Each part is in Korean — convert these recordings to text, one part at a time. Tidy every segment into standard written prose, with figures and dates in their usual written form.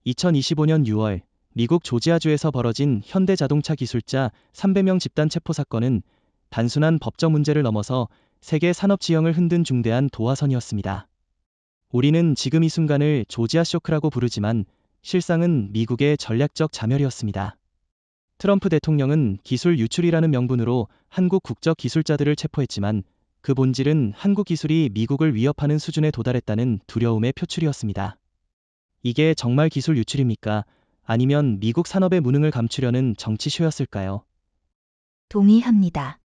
2025년 6월 미국 조지아주에서 벌어진 현대자동차 기술자 300명 집단 체포 사건은 단순한 법적 문제를 넘어서 세계 산업 지형을 흔든 중대한 도화선이었습니다. 우리는 지금 이 순간을 조지아 쇼크라고 부르지만 실상은 미국의 전략적 자멸이었습니다. 트럼프 대통령은 기술 유출이라는 명분으로 한국 국적 기술자들을 체포했지만 그 본질은 한국 기술이 미국을 위협하는 수준에 도달했다는 두려움의 표출이었습니다. 이게 정말 기술 유출입니까? 아니면 미국 산업의 무능을 감추려는 정치쇼였을까요? 동의합니다.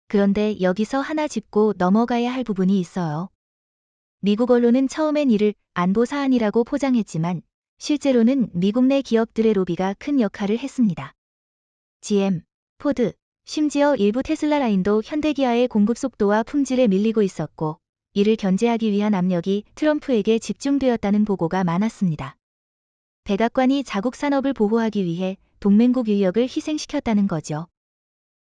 그런데 여기서 하나 짚고 넘어가야 할 부분이 있어요. 미국 언론은 처음엔 이를 안보 사안이라고 포장했지만 실제로는 미국 내 기업들의 로비가 큰 역할을 했습니다. GM, 포드, 심지어 일부 테슬라 라인도 현대기아의 공급 속도와 품질에 밀리고 있었고, 이를 견제하기 위한 압력이 트럼프에게 집중되었다는 보고가 많았습니다. 백악관이 자국 산업을 보호하기 위해 동맹국 인력을 희생시켰다는 거죠.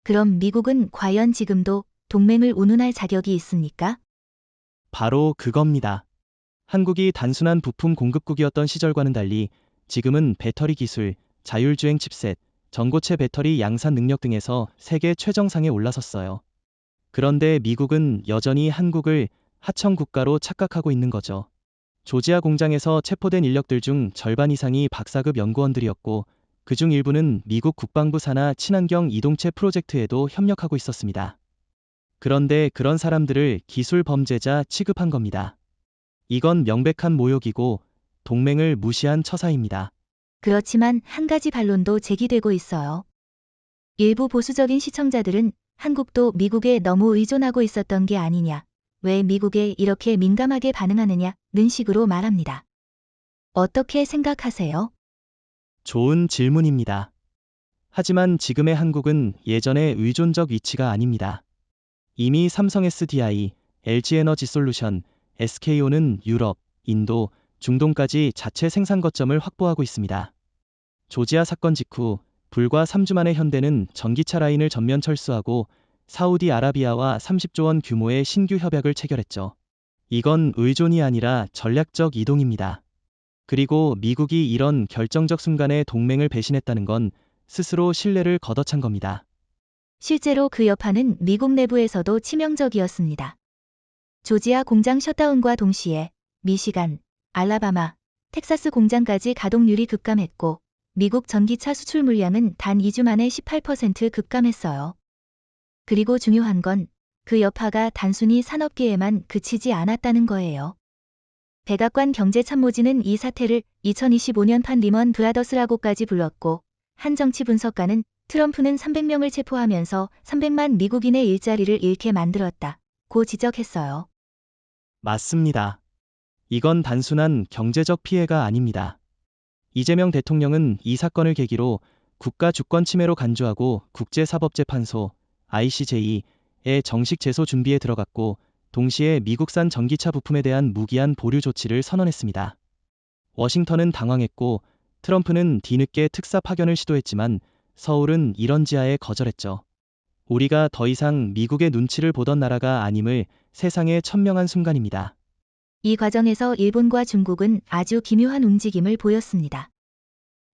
그럼 미국은 과연 지금도 동맹을 운운할 자격이 있습니까? 바로 그겁니다. 한국이 단순한 부품 공급국이었던 시절과는 달리 지금은 배터리 기술, 자율주행 칩셋, 전고체 배터리 양산 능력 등에서 세계 최정상에 올라섰어요. 그런데 미국은 여전히 한국을 하청 국가로 착각하고 있는 거죠. 조지아 공장에서 체포된 인력들 중 절반 이상이 박사급 연구원들이었고 그중 일부는 미국 국방부 산하 친환경 이동체 프로젝트에도 협력하고 있었습니다. 그런데 그런 사람들을 기술 범죄자 취급한 겁니다. 이건 명백한 모욕이고 동맹을 무시한 처사입니다. 그렇지만 한 가지 반론도 제기되고 있어요. 일부 보수적인 시청자들은 한국도 미국에 너무 의존하고 있었던 게 아니냐, 왜 미국에 이렇게 민감하게 반응하느냐는 식으로 말합니다. 어떻게 생각하세요? 좋은 질문입니다. 하지만 지금의 한국은 예전의 의존적 위치가 아닙니다. 이미 삼성 SDI, LG에너지솔루션, SK온은 유럽, 인도, 중동까지 자체 생산 거점을 확보하고 있습니다. 조지아 사건 직후 불과 3주 만에 현대는 전기차 라인을 전면 철수하고 사우디아라비아와 30조 원 규모의 신규 협약을 체결했죠. 이건 의존이 아니라 전략적 이동입니다. 그리고 미국이 이런 결정적 순간에 동맹을 배신했다는 건 스스로 신뢰를 걷어찬 겁니다. 실제로 그 여파는 미국 내부에서도 치명적이었습니다. 조지아 공장 셧다운과 동시에 미시간, 알라바마, 텍사스 공장까지 가동률이 급감했고 미국 전기차 수출 물량은 단 2주 만에 18% 급감했어요. 그리고 중요한 건 그 여파가 단순히 산업계에만 그치지 않았다는 거예요. 백악관 경제참모진은 이 사태를 2025년판 리먼 브라더스라고까지 불렀고 한 정치 분석가는 트럼프는 300명을 체포하면서 300만 미국인의 일자리를 잃게 만들었다고 지적했어요. 맞습니다. 이건 단순한 경제적 피해가 아닙니다. 이재명 대통령은 이 사건을 계기로 국가 주권 침해로 간주하고 국제사법재판소 ICJ에 정식 제소 준비에 들어갔고 동시에 미국산 전기차 부품에 대한 무기한 보류 조치를 선언했습니다. 워싱턴은 당황했고 트럼프는 뒤늦게 특사 파견을 시도했지만 서울은 이런 지하에 거절했죠. 우리가 더 이상 미국의 눈치를 보던 나라가 아님을 세상에 천명한 순간입니다. 이 과정에서 일본과 중국은 아주 기묘한 움직임을 보였습니다.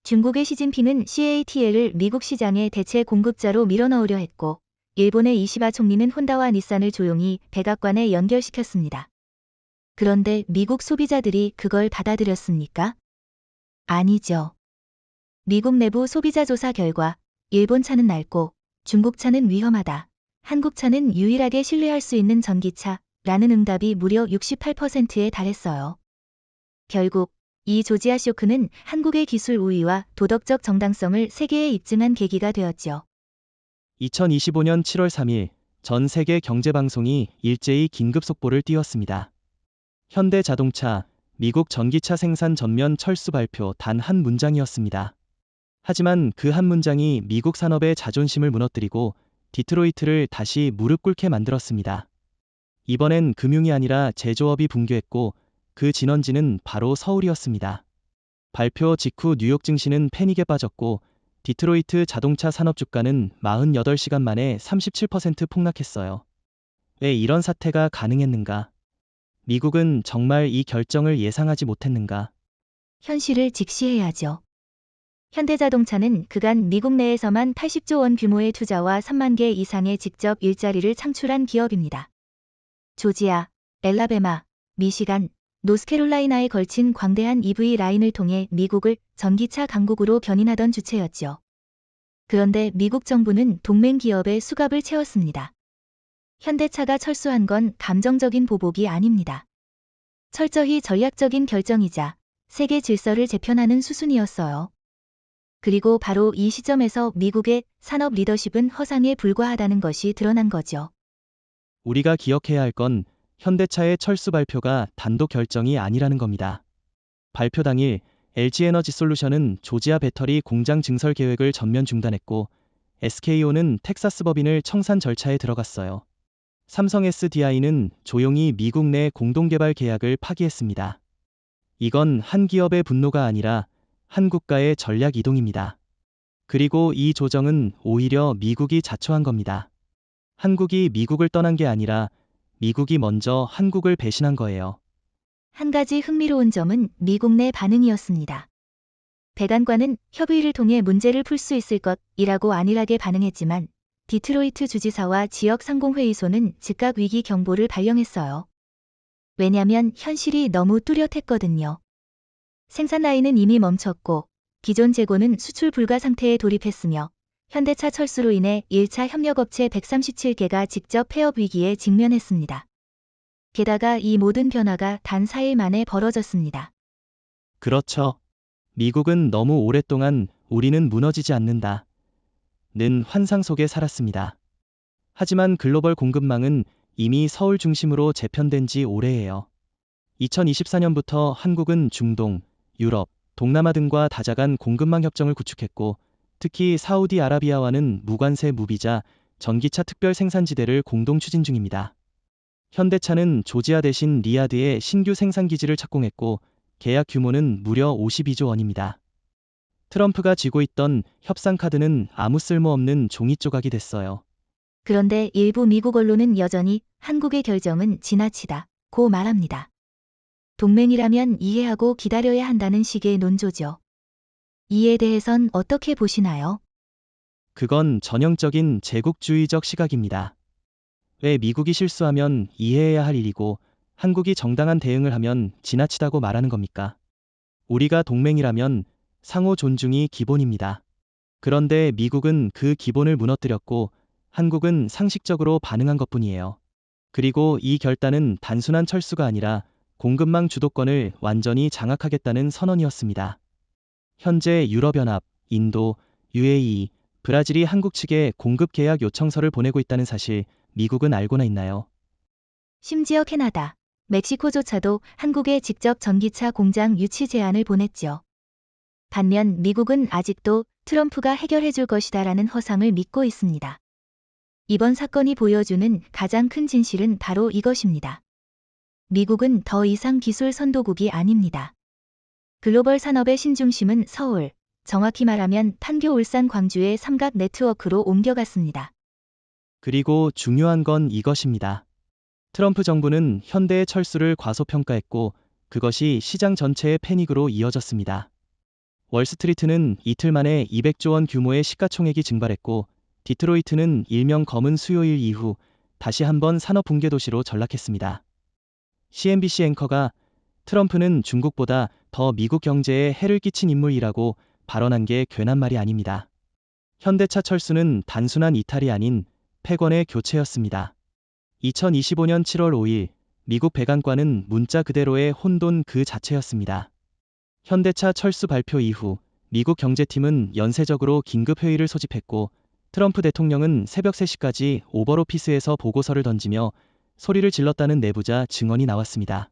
중국의 시진핑은 CATL을 미국 시장의 대체 공급자로 밀어넣으려 했고 일본의 이시바 총리는 혼다와 닛산을 조용히 백악관에 연결시켰습니다. 그런데 미국 소비자들이 그걸 받아들였습니까? 아니죠. 미국 내부 소비자 조사 결과 일본 차는 낡고 중국 차는 위험하다, 한국 차는 유일하게 신뢰할 수 있는 전기차라는 응답이 무려 68%에 달했어요. 결국 이 조지아 쇼크는 한국의 기술 우위와 도덕적 정당성을 세계에 입증한 계기가 되었죠. 2025년 7월 3일 전 세계 경제방송이 일제히 긴급 속보를 띄웠습니다. 현대자동차, 미국 전기차 생산 전면 철수 발표 단 한 문장이었습니다. 하지만 그 한 문장이 미국 산업의 자존심을 무너뜨리고 디트로이트를 다시 무릎 꿇게 만들었습니다. 이번엔 금융이 아니라 제조업이 붕괴했고 그 진원지는 바로 서울이었습니다. 발표 직후 뉴욕 증시는 패닉에 빠졌고 디트로이트 자동차 산업 주가는 48시간 만에 37% 폭락했어요. 왜 이런 사태가 가능했는가? 미국은 정말 이 결정을 예상하지 못했는가? 현실을 직시해야죠. 현대자동차는 그간 미국 내에서만 80조 원 규모의 투자와 3만 개 이상의 직접 일자리를 창출한 기업입니다. 조지아, 엘라베마, 미시간, 노스캐롤라이나에 걸친 광대한 EV 라인을 통해 미국을 전기차 강국으로 견인하던 주체였죠. 그런데 미국 정부는 동맹 기업의 수갑을 채웠습니다. 현대차가 철수한 건 감정적인 보복이 아닙니다. 철저히 전략적인 결정이자 세계 질서를 재편하는 수순이었어요. 그리고 바로 이 시점에서 미국의 산업 리더십은 허상에 불과하다는 것이 드러난 거죠. 우리가 기억해야 할 건 현대차의 철수 발표가 단독 결정이 아니라는 겁니다. 발표 당일 LG에너지솔루션은 조지아 배터리 공장 증설 계획을 전면 중단했고 SK온은 텍사스 법인을 청산 절차에 들어갔어요. 삼성 SDI는 조용히 미국 내 공동개발 계약을 파기했습니다. 이건 한 기업의 분노가 아니라 한 국가의 전략 이동입니다. 그리고 이 조정은 오히려 미국이 자초한 겁니다. 한국이 미국을 떠난 게 아니라 미국이 먼저 한국을 배신한 거예요. 한 가지 흥미로운 점은 미국 내 반응이었습니다. 백안과는 협의를 통해 문제를 풀 수 있을 것이라고 안일하게 반응했지만 디트로이트 주지사와 지역 상공회의소는 즉각 위기 경보를 발령했어요. 왜냐면 현실이 너무 뚜렷했거든요. 생산 라인은 이미 멈췄고 기존 재고는 수출 불가 상태에 돌입했으며 현대차 철수로 인해 1차 협력업체 137개가 직접 폐업 위기에 직면했습니다. 게다가 이 모든 변화가 단 4일 만에 벌어졌습니다. 그렇죠. 미국은 너무 오랫동안 우리는 무너지지 않는다 는 환상 속에 살았습니다. 하지만 글로벌 공급망은 이미 서울 중심으로 재편된 지 오래예요. 2024년부터 한국은 중동, 유럽, 동남아 등과 다자간 공급망 협정을 구축했고 특히 사우디아라비아와는 무관세 무비자 전기차 특별 생산지대를 공동 추진 중입니다. 현대차는 조지아 대신 리야드에 신규 생산기지를 착공했고 계약 규모는 무려 52조 원입니다. 트럼프가 쥐고 있던 협상 카드는 아무 쓸모없는 종이 조각이 됐어요. 그런데 일부 미국 언론은 여전히 한국의 결정은 지나치다고 말합니다. 동맹이라면 이해하고 기다려야 한다는 식의 논조죠. 이에 대해선 어떻게 보시나요? 그건 전형적인 제국주의적 시각입니다. 왜 미국이 실수하면 이해해야 할 일이고 한국이 정당한 대응을 하면 지나치다고 말하는 겁니까? 우리가 동맹이라면 상호 존중이 기본입니다. 그런데 미국은 그 기본을 무너뜨렸고 한국은 상식적으로 반응한 것뿐이에요. 그리고 이 결단은 단순한 철수가 아니라 공급망 주도권을 완전히 장악하겠다는 선언이었습니다. 현재 유럽연합, 인도, UAE, 브라질이 한국 측에 공급 계약 요청서를 보내고 있다는 사실 미국은 알고나 있나요? 심지어 캐나다, 멕시코조차도 한국에 직접 전기차 공장 유치 제안을 보냈죠. 반면 미국은 아직도 트럼프가 해결해 줄 것이다라는 허상을 믿고 있습니다. 이번 사건이 보여주는 가장 큰 진실은 바로 이것입니다. 미국은 더 이상 기술 선도국이 아닙니다. 글로벌 산업의 신중심은 서울, 정확히 말하면 판교, 울산, 광주의 삼각 네트워크로 옮겨갔습니다. 그리고 중요한 건 이것입니다. 트럼프 정부는 현대의 철수를 과소평가했고 그것이 시장 전체의 패닉으로 이어졌습니다. 월스트리트는 이틀 만에 200조 원 규모의 시가총액이 증발했고 디트로이트는 일명 검은 수요일 이후 다시 한번 산업 붕괴 도시로 전락했습니다. CNBC 앵커가 트럼프는 중국보다 더 미국 경제에 해를 끼친 인물이라고 발언한 게 괜한 말이 아닙니다. 현대차 철수는 단순한 이탈이 아닌 패권의 교체였습니다. 2025년 7월 5일 미국 백안과는 문자 그대로의 혼돈 그 자체였습니다. 현대차 철수 발표 이후 미국 경제팀은 연쇄적으로 긴급회의를 소집했고 트럼프 대통령은 새벽 3시까지 오버오피스에서 보고서를 던지며 소리를 질렀다는 내부자 증언이 나왔습니다.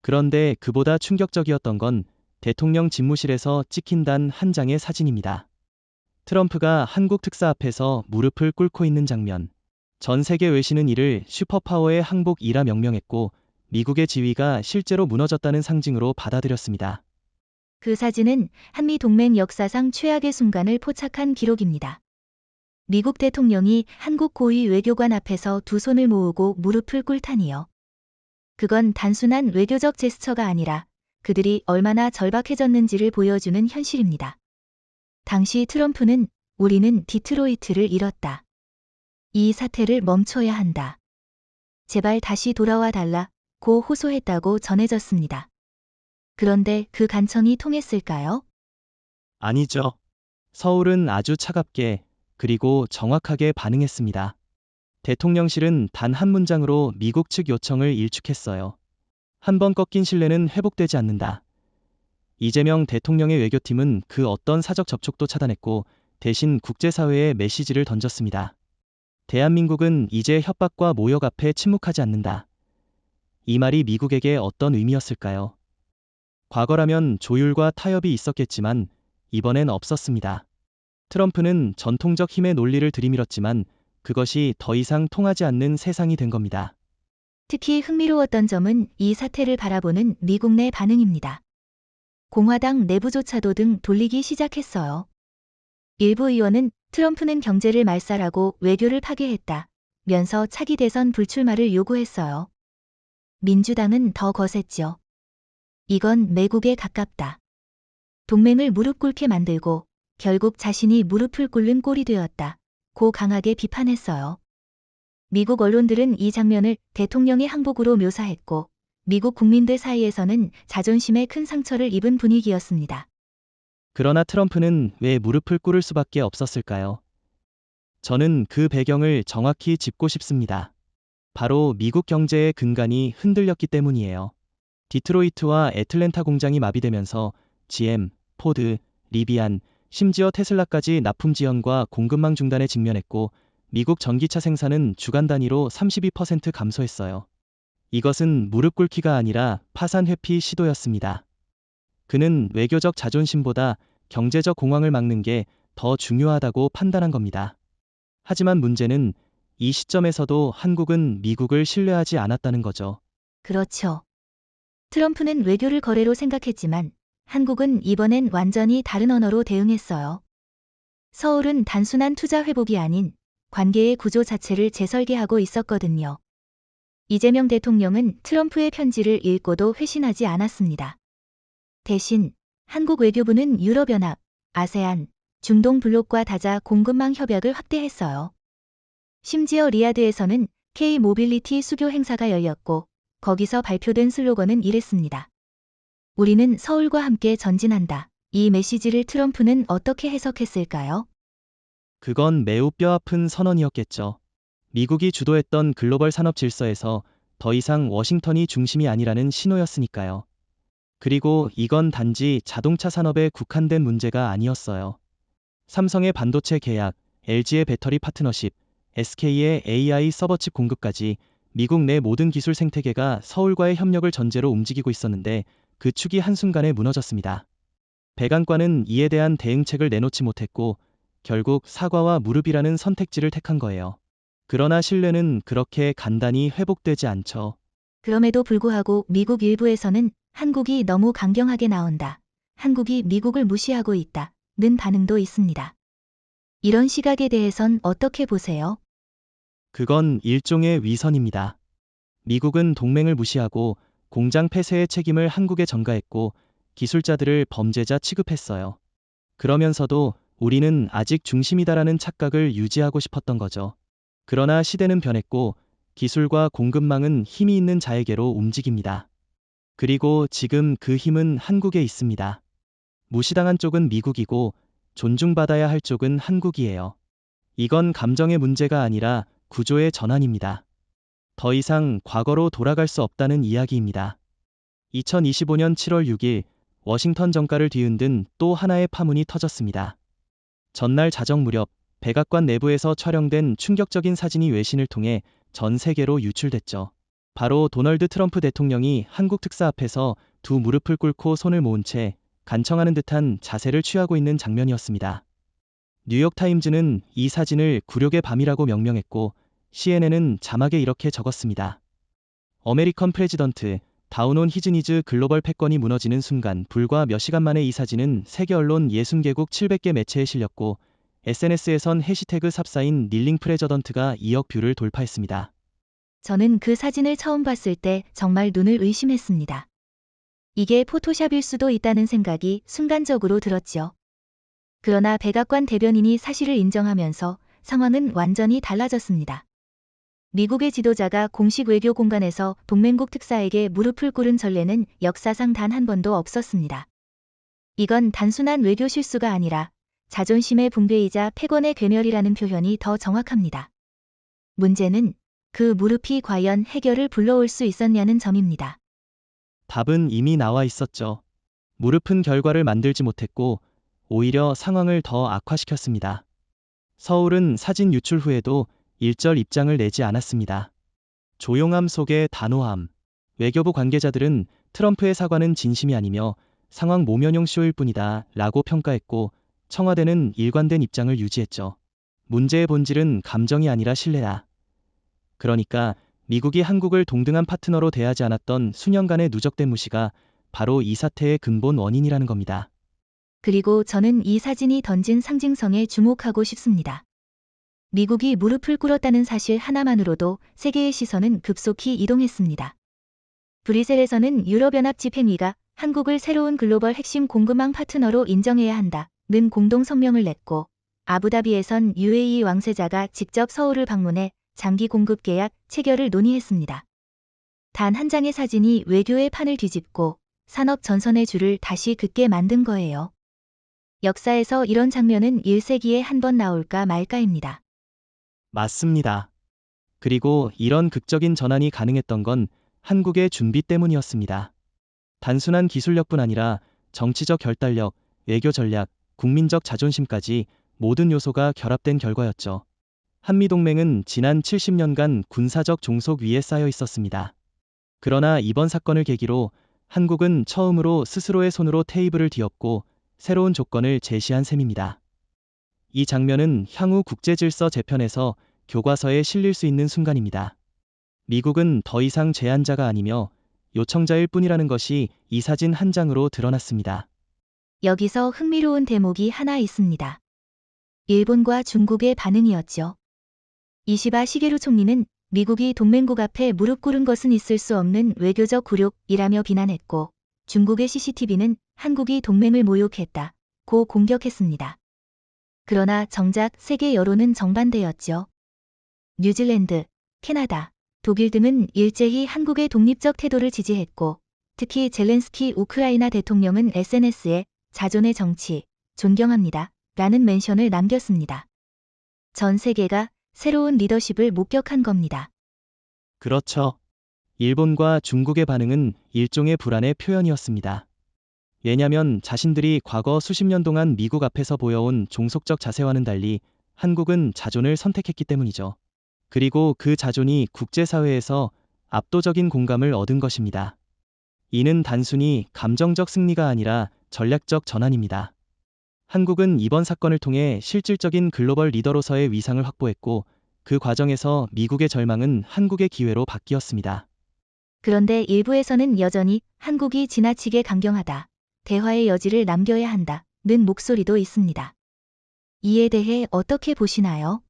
그런데 그보다 충격적이었던 건 대통령 집무실에서 찍힌 단 한 장의 사진입니다. 트럼프가 한국 특사 앞에서 무릎을 꿇고 있는 장면. 전 세계 외신은 이를 슈퍼파워의 항복이라 명명했고 미국의 지위가 실제로 무너졌다는 상징으로 받아들였습니다. 그 사진은 한미 동맹 역사상 최악의 순간을 포착한 기록입니다. 미국 대통령이 한국 고위 외교관 앞에서 두 손을 모으고 무릎을 꿇다니요. 그건 단순한 외교적 제스처가 아니라 그들이 얼마나 절박해졌는지를 보여주는 현실입니다. 당시 트럼프는 우리는 디트로이트를 잃었다. 이 사태를 멈춰야 한다. 제발 다시 돌아와 달라 고 호소했다고 전해졌습니다. 그런데 그 간청이 통했을까요? 아니죠. 서울은 아주 차갑게 그리고 정확하게 반응했습니다. 대통령실은 단 한 문장으로 미국 측 요청을 일축했어요. 한 번 꺾인 신뢰는 회복되지 않는다. 이재명 대통령의 외교팀은 그 어떤 사적 접촉도 차단했고 대신 국제사회에 메시지를 던졌습니다. 대한민국은 이제 협박과 모욕 앞에 침묵하지 않는다. 이 말이 미국에게 어떤 의미였을까요? 과거라면 조율과 타협이 있었겠지만 이번엔 없었습니다. 트럼프는 전통적 힘의 논리를 들이밀었지만 그것이 더 이상 통하지 않는 세상이 된 겁니다. 특히 흥미로웠던 점은 이 사태를 바라보는 미국 내 반응입니다. 공화당 내부조차도 등 돌리기 시작했어요. 일부 의원은 트럼프는 경제를 말살하고 외교를 파괴했다 면서 차기 대선 불출마를 요구했어요. 민주당은 더 거셌죠. 이건 매국에 가깝다. 동맹을 무릎 꿇게 만들고 결국 자신이 무릎을 꿇는 꼴이 되었다 고 강하게 비판했어요. 미국 언론들은 이 장면을 대통령의 항복으로 묘사했고 미국 국민들 사이에서는 자존심에 큰 상처를 입은 분위기였습니다. 그러나 트럼프는 왜 무릎을 꿇을 수밖에 없었을까요? 저는 그 배경을 정확히 짚고 싶습니다. 바로 미국 경제의 근간이 흔들렸기 때문이에요. 디트로이트와 애틀랜타 공장이 마비되면서 GM, 포드, 리비안, 심지어 테슬라까지 납품 지연과 공급망 중단에 직면했고 미국 전기차 생산은 주간 단위로 32% 감소했어요. 이것은 무릎 꿇기가 아니라 파산 회피 시도였습니다. 그는 외교적 자존심보다 경제적 공황을 막는 게 더 중요하다고 판단한 겁니다. 하지만 문제는 이 시점에서도 한국은 미국을 신뢰하지 않았다는 거죠. 그렇죠. 트럼프는 외교를 거래로 생각했지만 한국은 이번엔 완전히 다른 언어로 대응했어요. 서울은 단순한 투자 회복이 아닌 관계의 구조 자체를 재설계하고 있었거든요. 이재명 대통령은 트럼프의 편지를 읽고도 회신하지 않았습니다. 대신 한국 외교부는 유럽연합, 아세안, 중동 블록과 다자 공급망 협약을 확대했어요. 심지어 리야드에서는 K-모빌리티 수교 행사가 열렸고 거기서 발표된 슬로건은 이랬습니다. 우리는 서울과 함께 전진한다. 이 메시지를 트럼프는 어떻게 해석했을까요? 그건 매우 뼈아픈 선언이었겠죠. 미국이 주도했던 글로벌 산업 질서에서 더 이상 워싱턴이 중심이 아니라는 신호였으니까요. 그리고 이건 단지 자동차 산업에 국한된 문제가 아니었어요. 삼성의 반도체 계약, LG의 배터리 파트너십, SK의 AI 서버칩 공급까지 미국 내 모든 기술 생태계가 서울과의 협력을 전제로 움직이고 있었는데 그 축이 한순간에 무너졌습니다. 백악관은 이에 대한 대응책을 내놓지 못했고 결국 사과와 무릎이라는 선택지를 택한 거예요. 그러나 신뢰는 그렇게 간단히 회복되지 않죠. 그럼에도 불구하고 미국 일부에서는 한국이 너무 강경하게 나온다. 한국이 미국을 무시하고 있다. 는 반응도 있습니다. 이런 시각에 대해선 어떻게 보세요? 그건 일종의 위선입니다. 미국은 동맹을 무시하고 공장 폐쇄의 책임을 한국에 전가했고 기술자들을 범죄자 취급했어요. 그러면서도 우리는 아직 중심이다라는 착각을 유지하고 싶었던 거죠. 그러나 시대는 변했고 기술과 공급망은 힘이 있는 자에게로 움직입니다. 그리고 지금 그 힘은 한국에 있습니다. 무시당한 쪽은 미국이고 존중받아야 할 쪽은 한국이에요. 이건 감정의 문제가 아니라 구조의 전환입니다. 더 이상 과거로 돌아갈 수 없다는 이야기입니다. 2025년 7월 6일 워싱턴 정가를 뒤흔든 또 하나의 파문이 터졌습니다. 전날 자정 무렵 백악관 내부에서 촬영된 충격적인 사진이 외신을 통해 전 세계로 유출됐죠. 바로 도널드 트럼프 대통령이 한국 특사 앞에서 두 무릎을 꿇고 손을 모은 채 간청하는 듯한 자세를 취하고 있는 장면이었습니다. 뉴욕타임즈는 이 사진을 굴욕의 밤이라고 명명했고 CNN은 자막에 이렇게 적었습니다. 어메리컨 프레지던트 다운 온 히즈 니즈 글로벌 패권이 무너지는 순간 불과 몇 시간 만에 이 사진은 세계 언론 60개국 700개 매체에 실렸고 SNS에선 해시태그 삽사인 닐링 프레저던트가 2억 뷰를 돌파했습니다. 저는 그 사진을 처음 봤을 때 정말 눈을 의심했습니다. 이게 포토샵일 수도 있다는 생각이 순간적으로 들었죠. 그러나 백악관 대변인이 사실을 인정하면서 상황은 완전히 달라졌습니다. 미국의 지도자가 공식 외교 공간에서 동맹국 특사에게 무릎을 꿇은 전례는 역사상 단 한 번도 없었습니다. 이건 단순한 외교 실수가 아니라 자존심의 붕괴이자 패권의 괴멸이라는 표현이 더 정확합니다. 문제는 그 무릎이 과연 해결을 불러올 수 있었냐는 점입니다. 답은 이미 나와 있었죠. 무릎은 결과를 만들지 못했고 오히려 상황을 더 악화시켰습니다. 서울은 사진 유출 후에도 일절 입장을 내지 않았습니다. 조용함 속의 단호함. 외교부 관계자들은 트럼프의 사과는 진심이 아니며 상황 모면용 쇼일 뿐이다 라고 평가했고 청와대는 일관된 입장을 유지했죠. 문제의 본질은 감정이 아니라 신뢰다. 그러니까 미국이 한국을 동등한 파트너로 대하지 않았던 수년간의 누적된 무시가 바로 이 사태의 근본 원인이라는 겁니다. 그리고 저는 이 사진이 던진 상징성에 주목하고 싶습니다. 미국이 무릎을 꿇었다는 사실 하나만으로도 세계의 시선은 급속히 이동했습니다. 브뤼셀에서는 유럽연합 집행위가 한국을 새로운 글로벌 핵심 공급망 파트너로 인정해야 한다는 공동 성명을 냈고, 아부다비에선 UAE 왕세자가 직접 서울을 방문해 장기 공급 계약 체결을 논의했습니다. 단 한 장의 사진이 외교의 판을 뒤집고 산업 전선의 줄을 다시 긋게 만든 거예요. 역사에서 이런 장면은 1세기에 한 번 나올까 말까입니다. 맞습니다. 그리고 이런 극적인 전환이 가능했던 건 한국의 준비 때문이었습니다. 단순한 기술력뿐 아니라 정치적 결단력, 외교 전략, 국민적 자존심까지 모든 요소가 결합된 결과였죠. 한미동맹은 지난 70년간 군사적 종속 위에 쌓여 있었습니다. 그러나 이번 사건을 계기로 한국은 처음으로 스스로의 손으로 테이블을 뒤엎고 새로운 조건을 제시한 셈입니다. 이 장면은 향후 국제질서 재편에서 교과서에 실릴 수 있는 순간입니다. 미국은 더 이상 제안자가 아니며 요청자일 뿐이라는 것이 이 사진 한 장으로 드러났습니다. 여기서 흥미로운 대목이 하나 있습니다. 일본과 중국의 반응이었죠. 이시바 시게루 총리는 미국이 동맹국 앞에 무릎 꿇은 것은 있을 수 없는 외교적 굴욕이라며 비난했고, 중국의 CCTV는 한국이 동맹을 모욕했다고 공격했습니다. 그러나 정작 세계 여론은 정반대였죠. 뉴질랜드, 캐나다, 독일 등은 일제히 한국의 독립적 태도를 지지했고, 특히 젤렌스키 우크라이나 대통령은 SNS에 자존의 정치, 존경합니다 라는 멘션을 남겼습니다. 전 세계가 새로운 리더십을 목격한 겁니다. 그렇죠. 일본과 중국의 반응은 일종의 불안의 표현이었습니다. 왜냐면 자신들이 과거 수십 년 동안 미국 앞에서 보여온 종속적 자세와는 달리 한국은 자존을 선택했기 때문이죠. 그리고 그 자존이 국제사회에서 압도적인 공감을 얻은 것입니다. 이는 단순히 감정적 승리가 아니라 전략적 전환입니다. 한국은 이번 사건을 통해 실질적인 글로벌 리더로서의 위상을 확보했고, 그 과정에서 미국의 절망은 한국의 기회로 바뀌었습니다. 그런데 일부에서는 여전히 한국이 지나치게 강경하다, 대화의 여지를 남겨야 한다는 목소리도 있습니다. 이에 대해 어떻게 보시나요?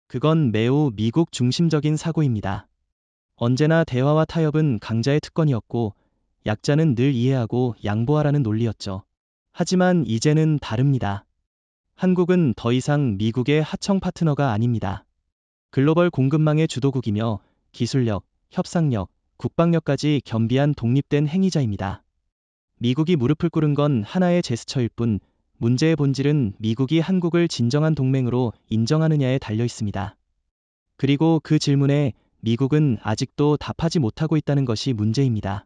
그건 매우 미국 중심적인 사고입니다. 언제나 대화와 타협은 강자의 특권이었고, 약자는 늘 이해하고 양보하라는 논리였죠. 하지만 이제는 다릅니다. 한국은 더 이상 미국의 하청 파트너가 아닙니다. 글로벌 공급망의 주도국이며 기술력, 협상력, 국방력까지 겸비한 독립된 행위자입니다. 미국이 무릎을 꿇은 건 하나의 제스처일 뿐, 문제의 본질은 미국이 한국을 진정한 동맹으로 인정하느냐에 달려 있습니다. 그리고 그 질문에 미국은 아직도 답하지 못하고 있다는 것이 문제입니다.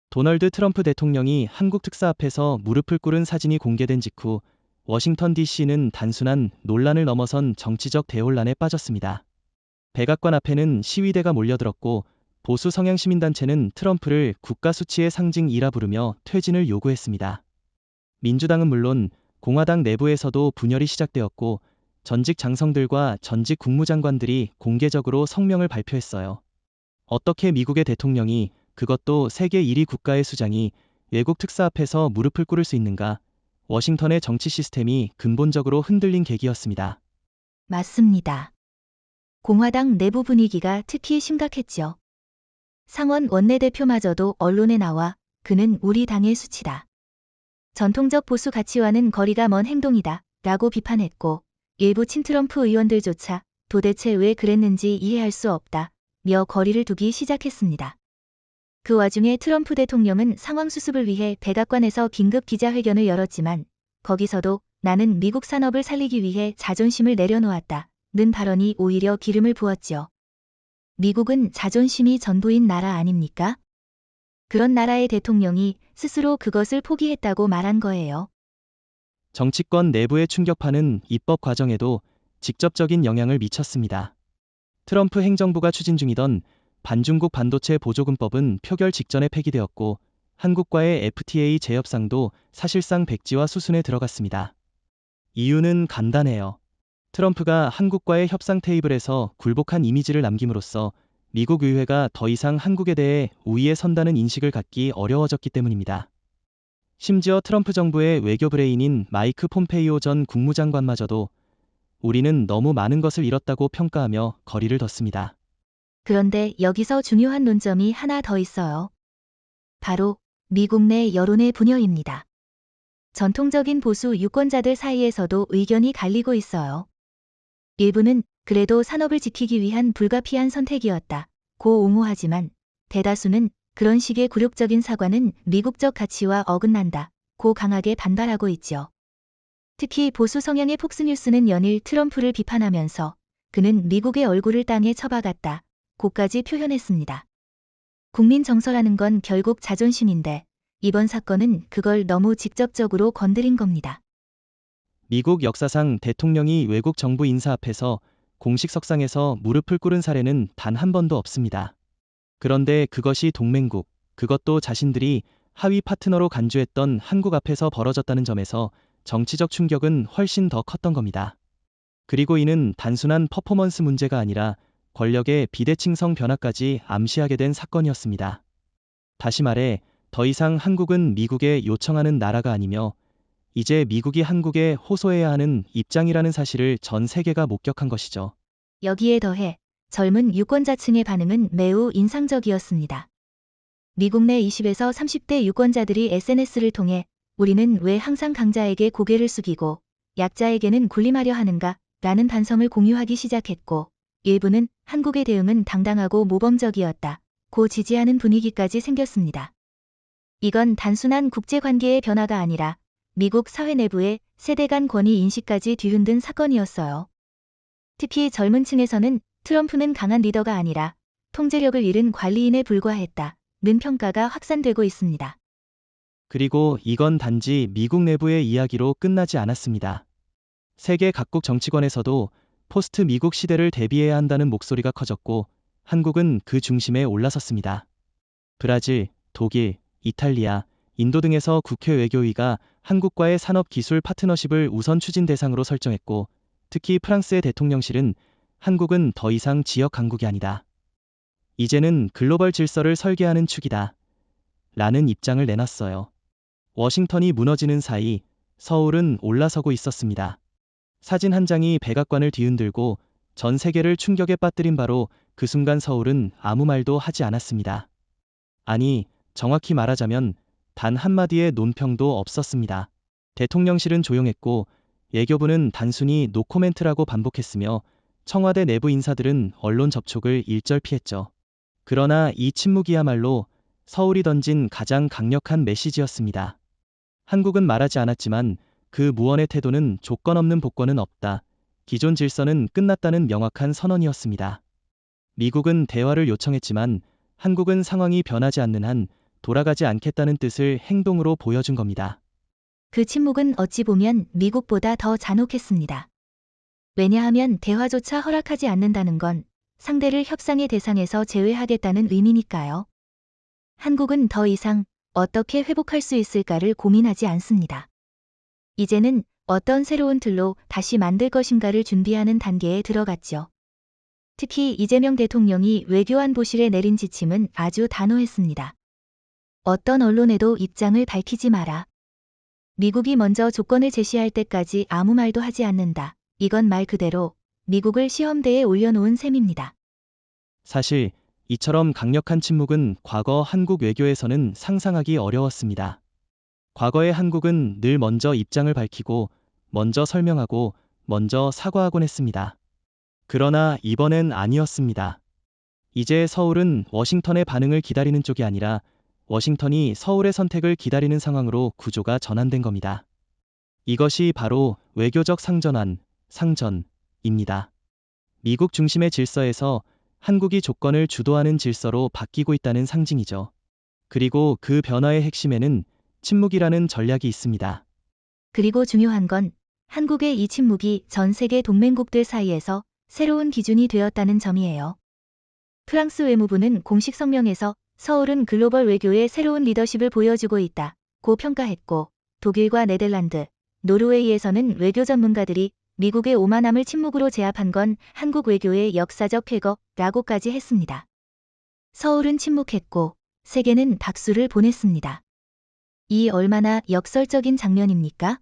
도널드 트럼프 대통령이 한국 특사 앞에서 무릎을 꿇은 사진이 공개된 직후 워싱턴 DC는 단순한 논란을 넘어선 정치적 대혼란에 빠졌습니다. 백악관 앞에는 시위대가 몰려들었고, 보수 성향 시민단체는 트럼프를 국가 수치의 상징이라 부르며 퇴진을 요구했습니다. 민주당은 물론 공화당 내부에서도 분열이 시작되었고, 전직 장성들과 전직 국무장관들이 공개적으로 성명을 발표했어요. 어떻게 미국의 대통령이, 그것도 세계 1위 국가의 수장이 외국 특사 앞에서 무릎을 꿇을 수 있는가? 워싱턴의 정치 시스템이 근본적으로 흔들린 계기였습니다. 맞습니다. 공화당 내부 분위기가 특히 심각했죠. 상원 원내대표마저도 언론에 나와 그는 우리 당의 수치다. 전통적 보수 가치와는 거리가 먼 행동이다. 라고 비판했고, 일부 친트럼프 의원들조차 도대체 왜 그랬는지 이해할 수 없다. 며 거리를 두기 시작했습니다. 그 와중에 트럼프 대통령은 상황 수습을 위해 백악관에서 긴급 기자회견을 열었지만, 거기서도 나는 미국 산업을 살리기 위해 자존심을 내려놓았다. 는 발언이 오히려 기름을 부었지요. 미국은 자존심이 전부인 나라 아닙니까? 그런 나라의 대통령이 스스로 그것을 포기했다고 말한 거예요. 정치권 내부의 충격파는 입법 과정에도 직접적인 영향을 미쳤습니다. 트럼프 행정부가 추진 중이던 반중국 반도체 보조금법은 표결 직전에 폐기되었고, 한국과의 FTA 재협상도 사실상 백지화 수순에 들어갔습니다. 이유는 간단해요. 트럼프가 한국과의 협상 테이블에서 굴복한 이미지를 남김으로써 미국 의회가 더 이상 한국에 대해 우위에 선다는 인식을 갖기 어려워졌기 때문입니다. 심지어 트럼프 정부의 외교 브레인인 마이크 폼페이오 전 국무장관마저도 우리는 너무 많은 것을 잃었다고 평가하며 거리를 뒀습니다. 그런데 여기서 중요한 논점이 하나 더 있어요. 바로 미국 내 여론의 분열입니다. 전통적인 보수 유권자들 사이에서도 의견이 갈리고 있어요. 일부는 그래도 산업을 지키기 위한 불가피한 선택이었다. 고 옹호하지만 대다수는 그런 식의 굴욕적인 사과는 미국적 가치와 어긋난다. 고 강하게 반발하고 있죠. 특히 보수 성향의 폭스뉴스는 연일 트럼프를 비판하면서 그는 미국의 얼굴을 땅에 쳐박았다. 고까지 표현했습니다. 국민 정서라는 건 결국 자존심인데 이번 사건은 그걸 너무 직접적으로 건드린 겁니다. 미국 역사상 대통령이 외국 정부 인사 앞에서 공식 석상에서 무릎을 꿇은 사례는 단 한 번도 없습니다. 그런데 그것이 동맹국, 그것도 자신들이 하위 파트너로 간주했던 한국 앞에서 벌어졌다는 점에서 정치적 충격은 훨씬 더 컸던 겁니다. 그리고 이는 단순한 퍼포먼스 문제가 아니라 권력의 비대칭성 변화까지 암시하게 된 사건이었습니다. 다시 말해, 더 이상 한국은 미국에 요청하는 나라가 아니며 이제 미국이 한국에 호소해야 하는 입장이라는 사실을 전 세계가 목격한 것이죠. 여기에 더해 젊은 유권자층의 반응은 매우 인상적이었습니다. 미국 내 20에서 30대 유권자들이 SNS를 통해 우리는 왜 항상 강자에게 고개를 숙이고 약자에게는 군림하려 하는가? 라는 반성을 공유하기 시작했고, 일부는 한국의 대응은 당당하고 모범적이었다. 고 지지하는 분위기까지 생겼습니다. 이건 단순한 국제관계의 변화가 아니라 미국 사회 내부의 세대 간 권위 인식까지 뒤흔든 사건이었어요. 특히 젊은 층에서는 트럼프는 강한 리더가 아니라 통제력을 잃은 관리인에 불과했다. 는 평가가 확산되고 있습니다. 그리고 이건 단지 미국 내부의 이야기로 끝나지 않았습니다. 세계 각국 정치권에서도 포스트 미국 시대를 대비해야 한다는 목소리가 커졌고, 한국은 그 중심에 올라섰습니다. 브라질, 독일, 이탈리아, 인도 등에서 국회 외교위가 한국과의 산업기술 파트너십을 우선 추진 대상으로 설정했고, 특히 프랑스의 대통령실은 한국은 더 이상 지역 강국이 아니다. 이제는 글로벌 질서를 설계하는 축이다. 라는 입장을 내놨어요. 워싱턴이 무너지는 사이 서울은 올라서고 있었습니다. 사진 한 장이 백악관을 뒤흔들고 전 세계를 충격에 빠뜨린 바로 그 순간 서울은 아무 말도 하지 않았습니다. 아니, 정확히 말하자면 단 한마디의 논평도 없었습니다. 대통령실은 조용했고 외교부는 단순히 노코멘트라고 반복했으며 청와대 내부 인사들은 언론 접촉을 일절 피했죠. 그러나 이 침묵이야말로 서울이 던진 가장 강력한 메시지였습니다. 한국은 말하지 않았지만 그 무언의 태도는 조건 없는 복권은 없다. 기존 질서는 끝났다는 명확한 선언이었습니다. 미국은 대화를 요청했지만 한국은 상황이 변하지 않는 한 돌아가지 않겠다는 뜻을 행동으로 보여준 겁니다. 그 침묵은 어찌 보면 미국보다 더 잔혹했습니다. 왜냐하면 대화조차 허락하지 않는다는 건 상대를 협상의 대상에서 제외하겠다는 의미니까요. 한국은 더 이상 어떻게 회복할 수 있을까를 고민하지 않습니다. 이제는 어떤 새로운 틀로 다시 만들 것인가를 준비하는 단계에 들어갔죠. 특히 이재명 대통령이 외교안보실에 내린 지침은 아주 단호했습니다. 어떤 언론에도 입장을 밝히지 마라. 미국이 먼저 조건을 제시할 때까지 아무 말도 하지 않는다. 이건 말 그대로 미국을 시험대에 올려놓은 셈입니다. 사실 이처럼 강력한 침묵은 과거 한국 외교에서는 상상하기 어려웠습니다. 과거의 한국은 늘 먼저 입장을 밝히고, 먼저 설명하고, 먼저 사과하곤 했습니다. 그러나 이번엔 아니었습니다. 이제 서울은 워싱턴의 반응을 기다리는 쪽이 아니라 워싱턴이 서울의 선택을 기다리는 상황으로 구조가 전환된 겁니다. 이것이 바로 외교적 상전입니다. 미국 중심의 질서에서 한국이 조건을 주도하는 질서로 바뀌고 있다는 상징이죠. 그리고 그 변화의 핵심에는 침묵이라는 전략이 있습니다. 그리고 중요한 건 한국의 이 침묵이 전 세계 동맹국들 사이에서 새로운 기준이 되었다는 점이에요. 프랑스 외무부는 공식 성명에서 서울은 글로벌 외교의 새로운 리더십을 보여주고 있다고 평가했고, 독일과 네덜란드, 노르웨이에서는 외교 전문가들이 미국의 오만함을 침묵으로 제압한 건 한국 외교의 역사적 쾌거라고까지 했습니다. 서울은 침묵했고 세계는 박수를 보냈습니다. 이 얼마나 역설적인 장면입니까?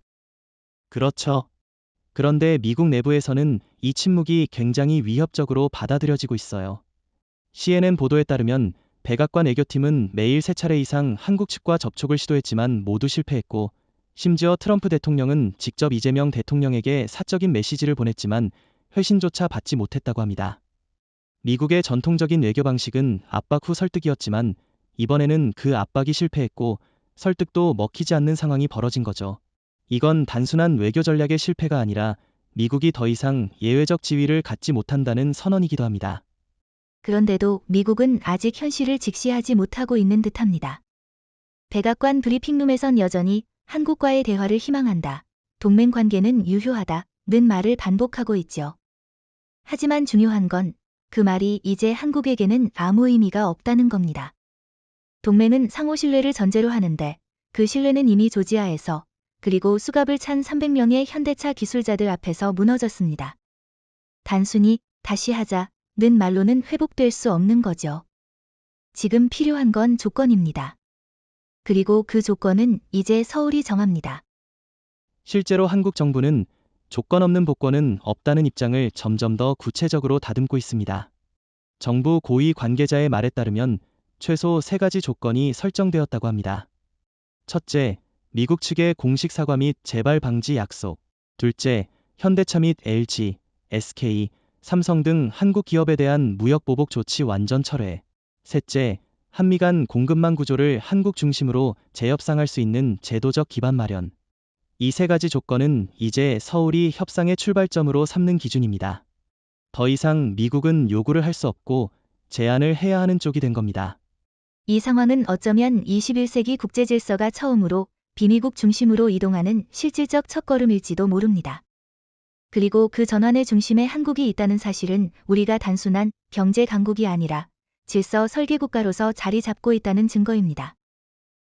그렇죠. 그런데 미국 내부에서는 이 침묵이 굉장히 위협적으로 받아들여지고 있어요. CNN 보도에 따르면 백악관 외교팀은 매일 3차례 이상 한국 측과 접촉을 시도했지만 모두 실패했고, 심지어 트럼프 대통령은 직접 이재명 대통령에게 사적인 메시지를 보냈지만 회신조차 받지 못했다고 합니다. 미국의 전통적인 외교 방식은 압박 후 설득이었지만 이번에는 그 압박이 실패했고 설득도 먹히지 않는 상황이 벌어진 거죠. 이건 단순한 외교 전략의 실패가 아니라 미국이 더 이상 예외적 지위를 갖지 못한다는 선언이기도 합니다. 그런데도 미국은 아직 현실을 직시하지 못하고 있는 듯합니다. 백악관 브리핑룸에선 여전히 한국과의 대화를 희망한다, 동맹 관계는 유효하다는 말을 반복하고 있죠. 하지만 중요한 건 그 말이 이제 한국에게는 아무 의미가 없다는 겁니다. 동맹은 상호 신뢰를 전제로 하는데 그 신뢰는 이미 조지아에서, 그리고 수갑을 찬 300명의 현대차 기술자들 앞에서 무너졌습니다. 단순히 다시 하자는 말로는 회복될 수 없는 거죠. 지금 필요한 건 조건입니다. 그리고 그 조건은 이제 서울이 정합니다. 실제로 한국 정부는 조건 없는 복권은 없다는 입장을 점점 더 구체적으로 다듬고 있습니다. 정부 고위 관계자의 말에 따르면 최소 3가지 조건이 설정되었다고 합니다. 첫째, 미국 측의 공식 사과 및 재발 방지 약속. 둘째, 현대차 및 LG, SK, 삼성 등 한국 기업에 대한 무역 보복 조치 완전 철회. 셋째, 한미 간 공급망 구조를 한국 중심으로 재협상할 수 있는 제도적 기반 마련. 이 3가지 조건은 이제 서울이 협상의 출발점으로 삼는 기준입니다. 더 이상 미국은 요구를 할 수 없고 제안을 해야 하는 쪽이 된 겁니다. 이 상황은 어쩌면 21세기 국제 질서가 처음으로 비미국 중심으로 이동하는 실질적 첫걸음일지도 모릅니다. 그리고 그 전환의 중심에 한국이 있다는 사실은 우리가 단순한 경제 강국이 아니라 질서 설계 국가로서 자리 잡고 있다는 증거입니다.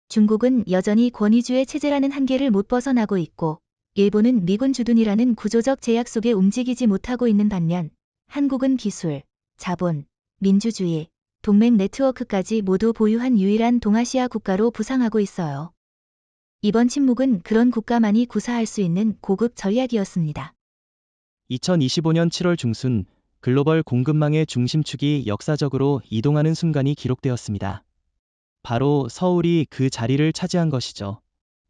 중국은 여전히 권위주의 체제라는 한계를 못 벗어나고 있고, 일본은 미군 주둔이라는 구조적 제약 속에 움직이지 못하고 있는 반면, 한국은 기술, 자본, 민주주의, 동맹 네트워크까지 모두 보유한 유일한 동아시아 국가로 부상하고 있어요. 이번 침묵은 그런 국가만이 구사할 수 있는 고급 전략이었습니다. 2025년 7월 중순 글로벌 공급망의 중심축이 역사적으로 이동하는 순간이 기록되었습니다. 바로 서울이 그 자리를 차지한 것이죠.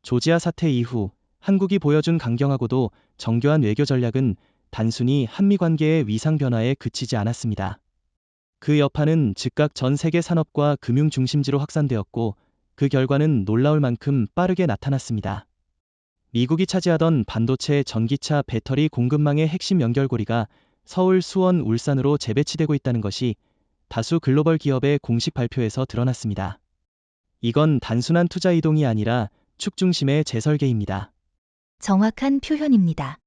조지아 사태 이후 한국이 보여준 강경하고도 정교한 외교 전략은 단순히 한미 관계의 위상 변화에 그치지 않았습니다. 그 여파는 즉각 전 세계 산업과 금융 중심지로 확산되었고 그 결과는 놀라울 만큼 빠르게 나타났습니다. 미국이 차지하던 반도체, 전기차, 배터리 공급망의 핵심 연결고리가 서울, 수원, 울산으로 재배치되고 있다는 것이 다수 글로벌 기업의 공식 발표에서 드러났습니다. 이건 단순한 투자 이동이 아니라 축 중심의 재설계입니다. 정확한 표현입니다.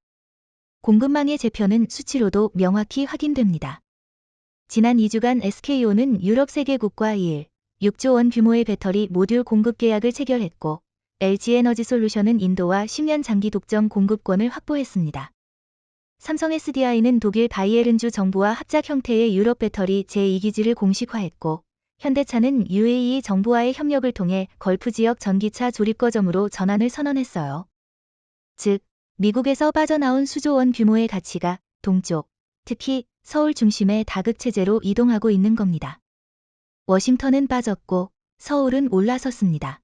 공급망의 재편은 수치로도 명확히 확인됩니다. 지난 2주간 SK온은 유럽 3개국과 6조 원 규모의 배터리 모듈 공급 계약을 체결했고, LG에너지솔루션은 인도와 10년 장기 독점 공급권을 확보했습니다. 삼성 SDI는 독일 바이에른주 정부와 합작 형태의 유럽 배터리 제2기지를 공식화했고, 현대차는 UAE 정부와의 협력을 통해 걸프 지역 전기차 조립거점으로 전환을 선언했어요. 즉, 미국에서 빠져나온 수조 원 규모의 가치가 동쪽, 특히 서울 중심의 다극체제로 이동하고 있는 겁니다. 워싱턴은 빠졌고 서울은 올라섰습니다.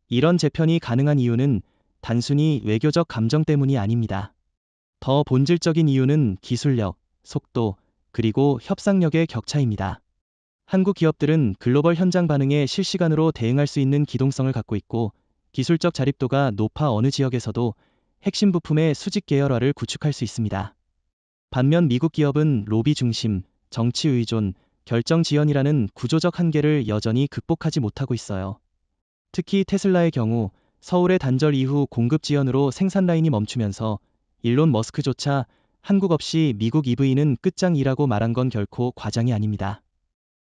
이런 재편이 가능한 이유는 단순히 외교적 감정 때문이 아닙니다. 더 본질적인 이유는 기술력, 속도, 그리고 협상력의 격차입니다. 한국 기업들은 글로벌 현장 반응에 실시간으로 대응할 수 있는 기동성을 갖고 있고, 기술적 자립도가 높아 어느 지역에서도 핵심 부품의 수직 계열화를 구축할 수 있습니다. 반면 미국 기업은 로비 중심, 정치 의존, 결정 지연이라는 구조적 한계를 여전히 극복하지 못하고 있어요. 특히 테슬라의 경우 서울의 단절 이후 공급 지연으로 생산 라인이 멈추면서 일론 머스크조차 한국 없이 미국 EV는 끝장이라고 말한 건 결코 과장이 아닙니다.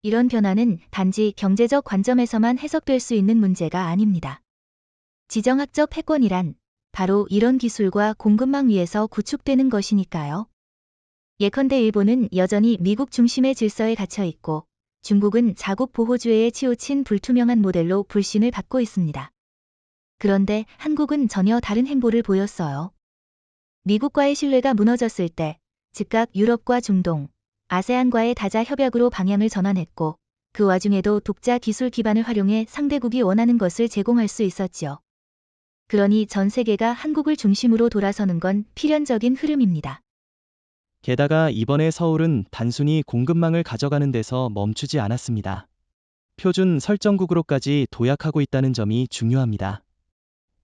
이런 변화는 단지 경제적 관점에서만 해석될 수 있는 문제가 아닙니다. 지정학적 패권이란 바로 이런 기술과 공급망 위에서 구축되는 것이니까요. 예컨대 일본은 여전히 미국 중심의 질서에 갇혀 있고 중국은 자국 보호주의에 치우친 불투명한 모델로 불신을 받고 있습니다. 그런데 한국은 전혀 다른 행보를 보였어요. 미국과의 신뢰가 무너졌을 때 즉각 유럽과 중동, 아세안과의 다자 협약으로 방향을 전환했고 그 와중에도 독자 기술 기반을 활용해 상대국이 원하는 것을 제공할 수 있었지요. 그러니 전 세계가 한국을 중심으로 돌아서는 건 필연적인 흐름입니다. 게다가 이번에 서울은 단순히 공급망을 가져가는 데서 멈추지 않았습니다. 표준 설정국으로까지 도약하고 있다는 점이 중요합니다.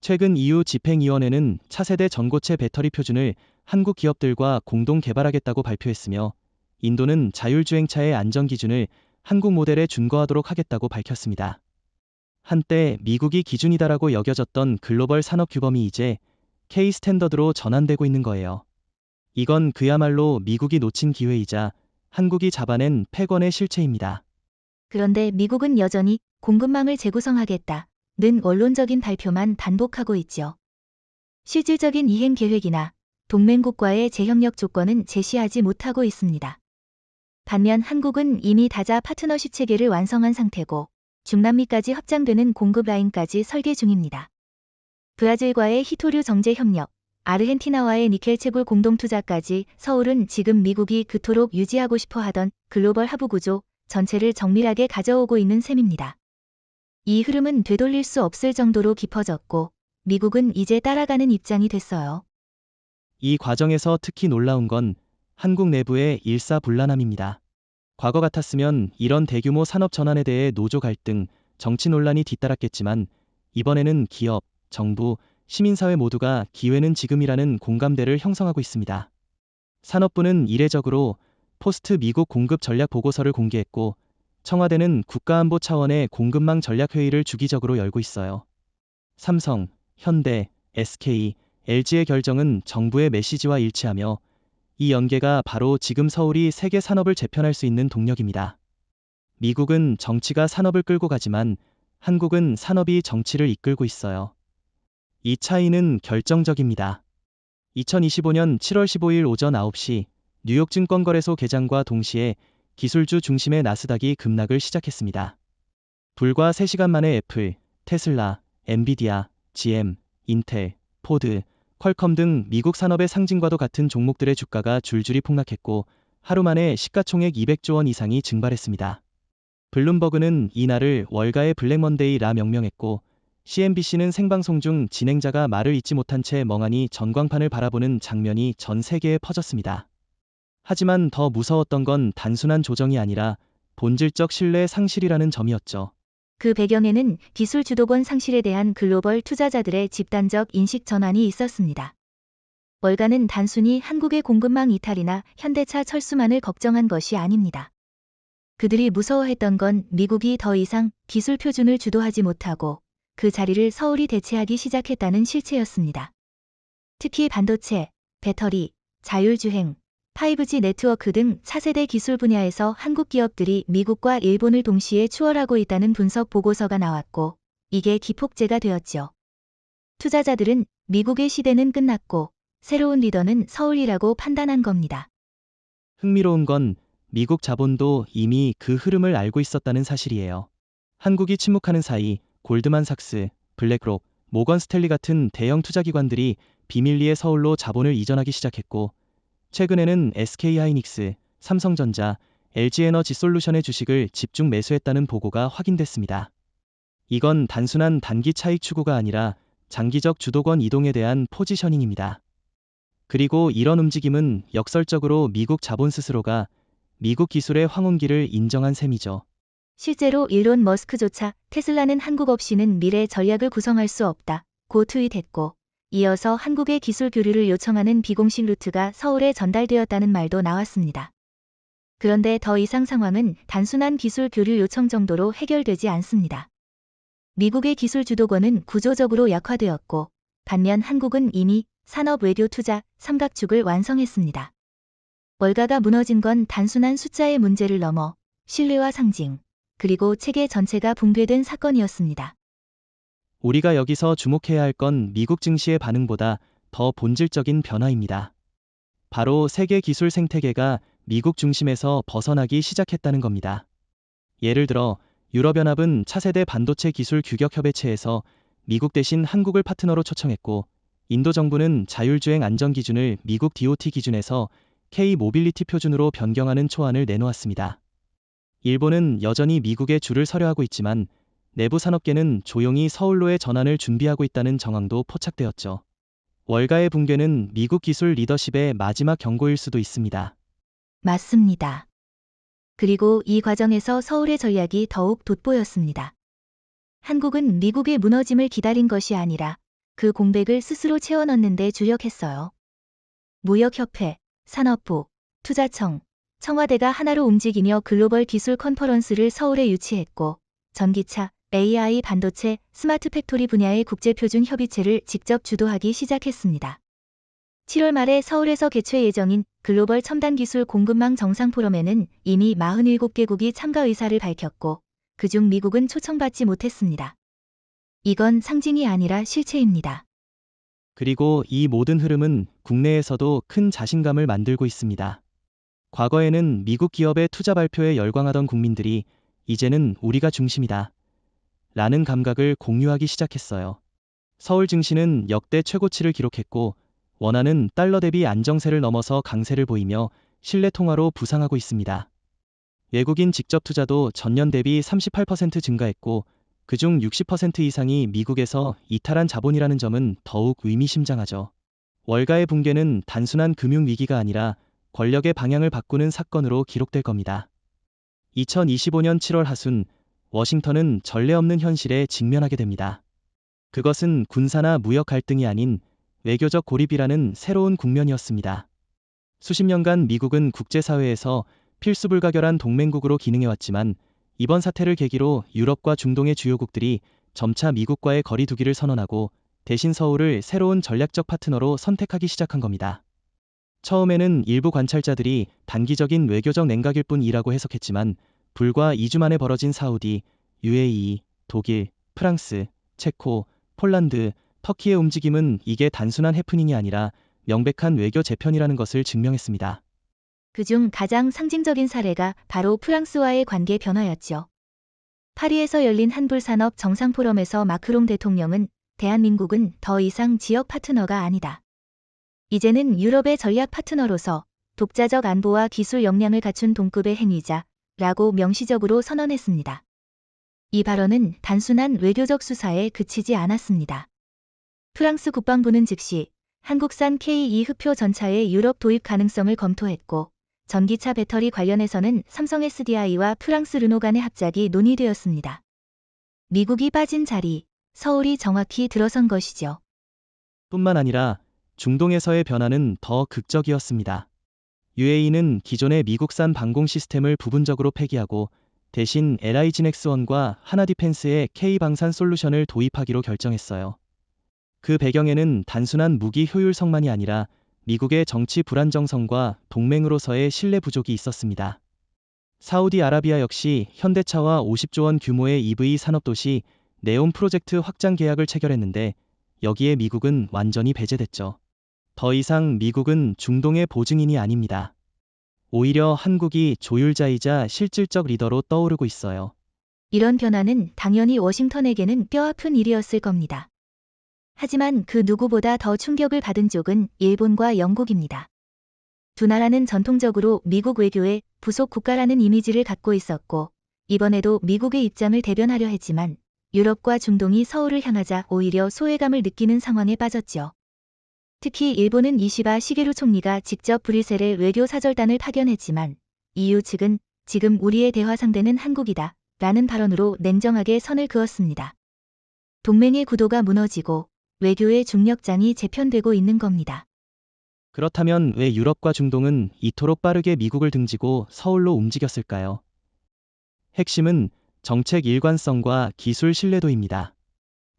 최근 EU 집행위원회는 차세대 전고체 배터리 표준을 한국 기업들과 공동 개발하겠다고 발표했으며, 인도는 자율주행차의 안전기준을 한국 모델에 준거하도록 하겠다고 밝혔습니다. 한때 미국이 기준이다라고 여겨졌던 글로벌 산업 규범이 이제 K 스탠더드로 전환되고 있는 거예요. 이건 그야말로 미국이 놓친 기회이자 한국이 잡아낸 패권의 실체입니다. 그런데 미국은 여전히 공급망을 재구성하겠다는 원론적인 발표만 반복하고 있죠. 실질적인 이행 계획이나 동맹국과의 재협력 조건은 제시하지 못하고 있습니다. 반면 한국은 이미 다자 파트너십 체계를 완성한 상태고 중남미까지 확장되는 공급 라인까지 설계 중입니다. 브라질과의 히토류 정제 협력, 아르헨티나와의 니켈 채굴 공동 투자까지 서울은 지금 미국이 그토록 유지하고 싶어 하던 글로벌 하부 구조 전체를 정밀하게 가져오고 있는 셈입니다. 이 흐름은 되돌릴 수 없을 정도로 깊어졌고 미국은 이제 따라가는 입장이 됐어요. 이 과정에서 특히 놀라운 건 한국 내부의 일사불란함입니다. 과거 같았으면 이런 대규모 산업 전환에 대해 노조 갈등, 정치 논란이 뒤따랐겠지만 이번에는 기업, 정부, 시민사회 모두가 기회는 지금이라는 공감대를 형성하고 있습니다. 산업부는 이례적으로 포스트 미국 공급 전략 보고서를 공개했고, 청와대는 국가안보 차원의 공급망 전략 회의를 주기적으로 열고 있어요. 삼성, 현대, SK, LG의 결정은 정부의 메시지와 일치하며 이 연계가 바로 지금 서울이 세계 산업을 재편할 수 있는 동력입니다. 미국은 정치가 산업을 끌고 가지만 한국은 산업이 정치를 이끌고 있어요. 이 차이는 결정적입니다. 2025년 7월 15일 오전 9시 뉴욕 증권거래소 개장과 동시에 기술주 중심의 나스닥이 급락을 시작했습니다. 불과 3시간 만에 애플, 테슬라, 엔비디아, GM, 인텔, 포드, 퀄컴 등 미국 산업의 상징과도 같은 종목들의 주가가 줄줄이 폭락했고 하루 만에 시가총액 200조 원 이상이 증발했습니다. 블룸버그는 이날을 월가의 블랙먼데이라 명명했고 CNBC는 생방송 중 진행자가 말을 잇지 못한 채 멍하니 전광판을 바라보는 장면이 전 세계에 퍼졌습니다. 하지만 더 무서웠던 건 단순한 조정이 아니라 본질적 신뢰 상실이라는 점이었죠. 그 배경에는 기술 주도권 상실에 대한 글로벌 투자자들의 집단적 인식 전환이 있었습니다. 월가는 단순히 한국의 공급망 이탈이나 현대차 철수만을 걱정한 것이 아닙니다. 그들이 무서워했던 건 미국이 더 이상 기술 표준을 주도하지 못하고 그 자리를 서울이 대체하기 시작했다는 실체였습니다. 특히 반도체, 배터리, 자율주행, 5G 네트워크 등 차세대 기술 분야에서 한국 기업들이 미국과 일본을 동시에 추월하고 있다는 분석 보고서가 나왔고 이게 기폭제가 되었죠. 투자자들은 미국의 시대는 끝났고 새로운 리더는 서울이라고 판단한 겁니다. 흥미로운 건 미국 자본도 이미 그 흐름을 알고 있었다는 사실이에요. 한국이 침묵하는 사이 골드만삭스, 블랙록, 모건 스탠리 같은 대형 투자기관들이 비밀리에 서울로 자본을 이전하기 시작했고 최근에는 SK하이닉스, 삼성전자, LG에너지솔루션의 주식을 집중 매수했다는 보고가 확인됐습니다. 이건 단순한 단기 차익 추구가 아니라 장기적 주도권 이동에 대한 포지셔닝입니다. 그리고 이런 움직임은 역설적으로 미국 자본 스스로가 미국 기술의 황혼기를 인정한 셈이죠. 실제로 일론 머스크조차 테슬라는 한국 없이는 미래 전략을 구성할 수 없다 고 트윗했고, 이어서 한국의 기술 교류를 요청하는 비공식 루트가 서울에 전달되었다는 말도 나왔습니다. 그런데 더 이상 상황은 단순한 기술 교류 요청 정도로 해결되지 않습니다. 미국의 기술 주도권은 구조적으로 약화되었고, 반면 한국은 이미 산업 외교 투자 삼각축을 완성했습니다. 월가가 무너진 건 단순한 숫자의 문제를 넘어 신뢰와 상징, 그리고 체계 전체가 붕괴된 사건이었습니다. 우리가 여기서 주목해야 할 건 미국 증시의 반응보다 더 본질적인 변화입니다. 바로 세계 기술 생태계가 미국 중심에서 벗어나기 시작했다는 겁니다. 예를 들어 유럽연합은 차세대 반도체 기술 규격 협의체에서 미국 대신 한국을 파트너로 초청했고, 인도 정부는 자율주행 안전 기준을 미국 DOT 기준에서 K-모빌리티 표준으로 변경하는 초안을 내놓았습니다. 일본은 여전히 미국의 줄을 서려하고 있지만 내부 산업계는 조용히 서울로의 전환을 준비하고 있다는 정황도 포착되었죠. 월가의 붕괴는 미국 기술 리더십의 마지막 경고일 수도 있습니다. 맞습니다. 그리고 이 과정에서 서울의 전략이 더욱 돋보였습니다. 한국은 미국의 무너짐을 기다린 것이 아니라 그 공백을 스스로 채워넣는 데 주력했어요. 무역협회, 산업부, 투자청, 청와대가 하나로 움직이며 글로벌 기술 컨퍼런스를 서울에 유치했고, 전기차, AI, 반도체, 스마트 팩토리 분야의 국제표준 협의체를 직접 주도하기 시작했습니다. 7월 말에 서울에서 개최 예정인 글로벌 첨단 기술 공급망 정상 포럼에는 이미 47개국이 참가 의사를 밝혔고, 그중 미국은 초청받지 못했습니다. 이건 상징이 아니라 실체입니다. 그리고 이 모든 흐름은 국내에서도 큰 자신감을 만들고 있습니다. 과거에는 미국 기업의 투자 발표에 열광하던 국민들이 이제는 우리가 중심이다 라는 감각을 공유하기 시작했어요. 서울 증시는 역대 최고치를 기록했고, 원화는 달러 대비 안정세를 넘어서 강세를 보이며 실내 통화로 부상하고 있습니다. 외국인 직접 투자도 전년 대비 38% 증가했고, 그중 60% 이상이 미국에서 이탈한 자본이라는 점은 더욱 의미심장하죠. 월가의 붕괴는 단순한 금융 위기가 아니라 권력의 방향을 바꾸는 사건으로 기록될 겁니다. 2025년 7월 하순, 워싱턴은 전례 없는 현실에 직면하게 됩니다. 그것은 군사나 무역 갈등이 아닌 외교적 고립이라는 새로운 국면이었습니다. 수십 년간 미국은 국제사회에서 필수 불가결한 동맹국으로 기능해왔지만, 이번 사태를 계기로 유럽과 중동의 주요국들이 점차 미국과의 거리 두기를 선언하고 대신 서울을 새로운 전략적 파트너로 선택하기 시작한 겁니다. 처음에는 일부 관찰자들이 단기적인 외교적 냉각일 뿐이라고 해석했지만, 불과 2주 만에 벌어진 사우디, UAE, 독일, 프랑스, 체코, 폴란드, 터키의 움직임은 이게 단순한 해프닝이 아니라 명백한 외교 재편이라는 것을 증명했습니다. 그중 가장 상징적인 사례가 바로 프랑스와의 관계 변화였죠. 파리에서 열린 한불산업 정상포럼에서 마크롱 대통령은 대한민국은 더 이상 지역 파트너가 아니다. 이제는 유럽의 전략 파트너로서 독자적 안보와 기술 역량을 갖춘 동급의 행위자라고 명시적으로 선언했습니다. 이 발언은 단순한 외교적 수사에 그치지 않았습니다. 프랑스 국방부는 즉시 한국산 K2 흡표 전차의 유럽 도입 가능성을 검토했고, 전기차 배터리 관련해서는 삼성 SDI와 프랑스 르노 간의 합작이 논의되었습니다. 미국이 빠진 자리, 서울이 정확히 들어선 것이죠. 뿐만 아니라 중동에서의 변화는 더 극적이었습니다. UAE는 기존의 미국산 방공 시스템을 부분적으로 폐기하고 대신 LIG넥스원과 하나디펜스의 K 방산 솔루션을 도입하기로 결정했어요. 그 배경에는 단순한 무기 효율성만이 아니라 미국의 정치 불안정성과 동맹으로서의 신뢰 부족이 있었습니다. 사우디아라비아 역시 현대차와 50조 원 규모의 EV 산업도시 네옴 프로젝트 확장 계약을 체결했는데, 여기에 미국은 완전히 배제됐죠. 더 이상 미국은 중동의 보증인이 아닙니다. 오히려 한국이 조율자이자 실질적 리더로 떠오르고 있어요. 이런 변화는 당연히 워싱턴에게는 뼈아픈 일이었을 겁니다. 하지만 그 누구보다 더 충격을 받은 쪽은 일본과 영국입니다. 두 나라는 전통적으로 미국 외교에 부속 국가라는 이미지를 갖고 있었고, 이번에도 미국의 입장을 대변하려 했지만 유럽과 중동이 서울을 향하자 오히려 소외감을 느끼는 상황에 빠졌지요. 특히 일본은 이시바 시게루 총리가 직접 브뤼셀에 외교 사절단을 파견했지만 EU 측은 지금 우리의 대화 상대는 한국이다 라는 발언으로 냉정하게 선을 그었습니다. 동맹의 구도가 무너지고 외교의 중력장이 재편되고 있는 겁니다. 그렇다면 왜 유럽과 중동은 이토록 빠르게 미국을 등지고 서울로 움직였을까요? 핵심은 정책 일관성과 기술 신뢰도입니다.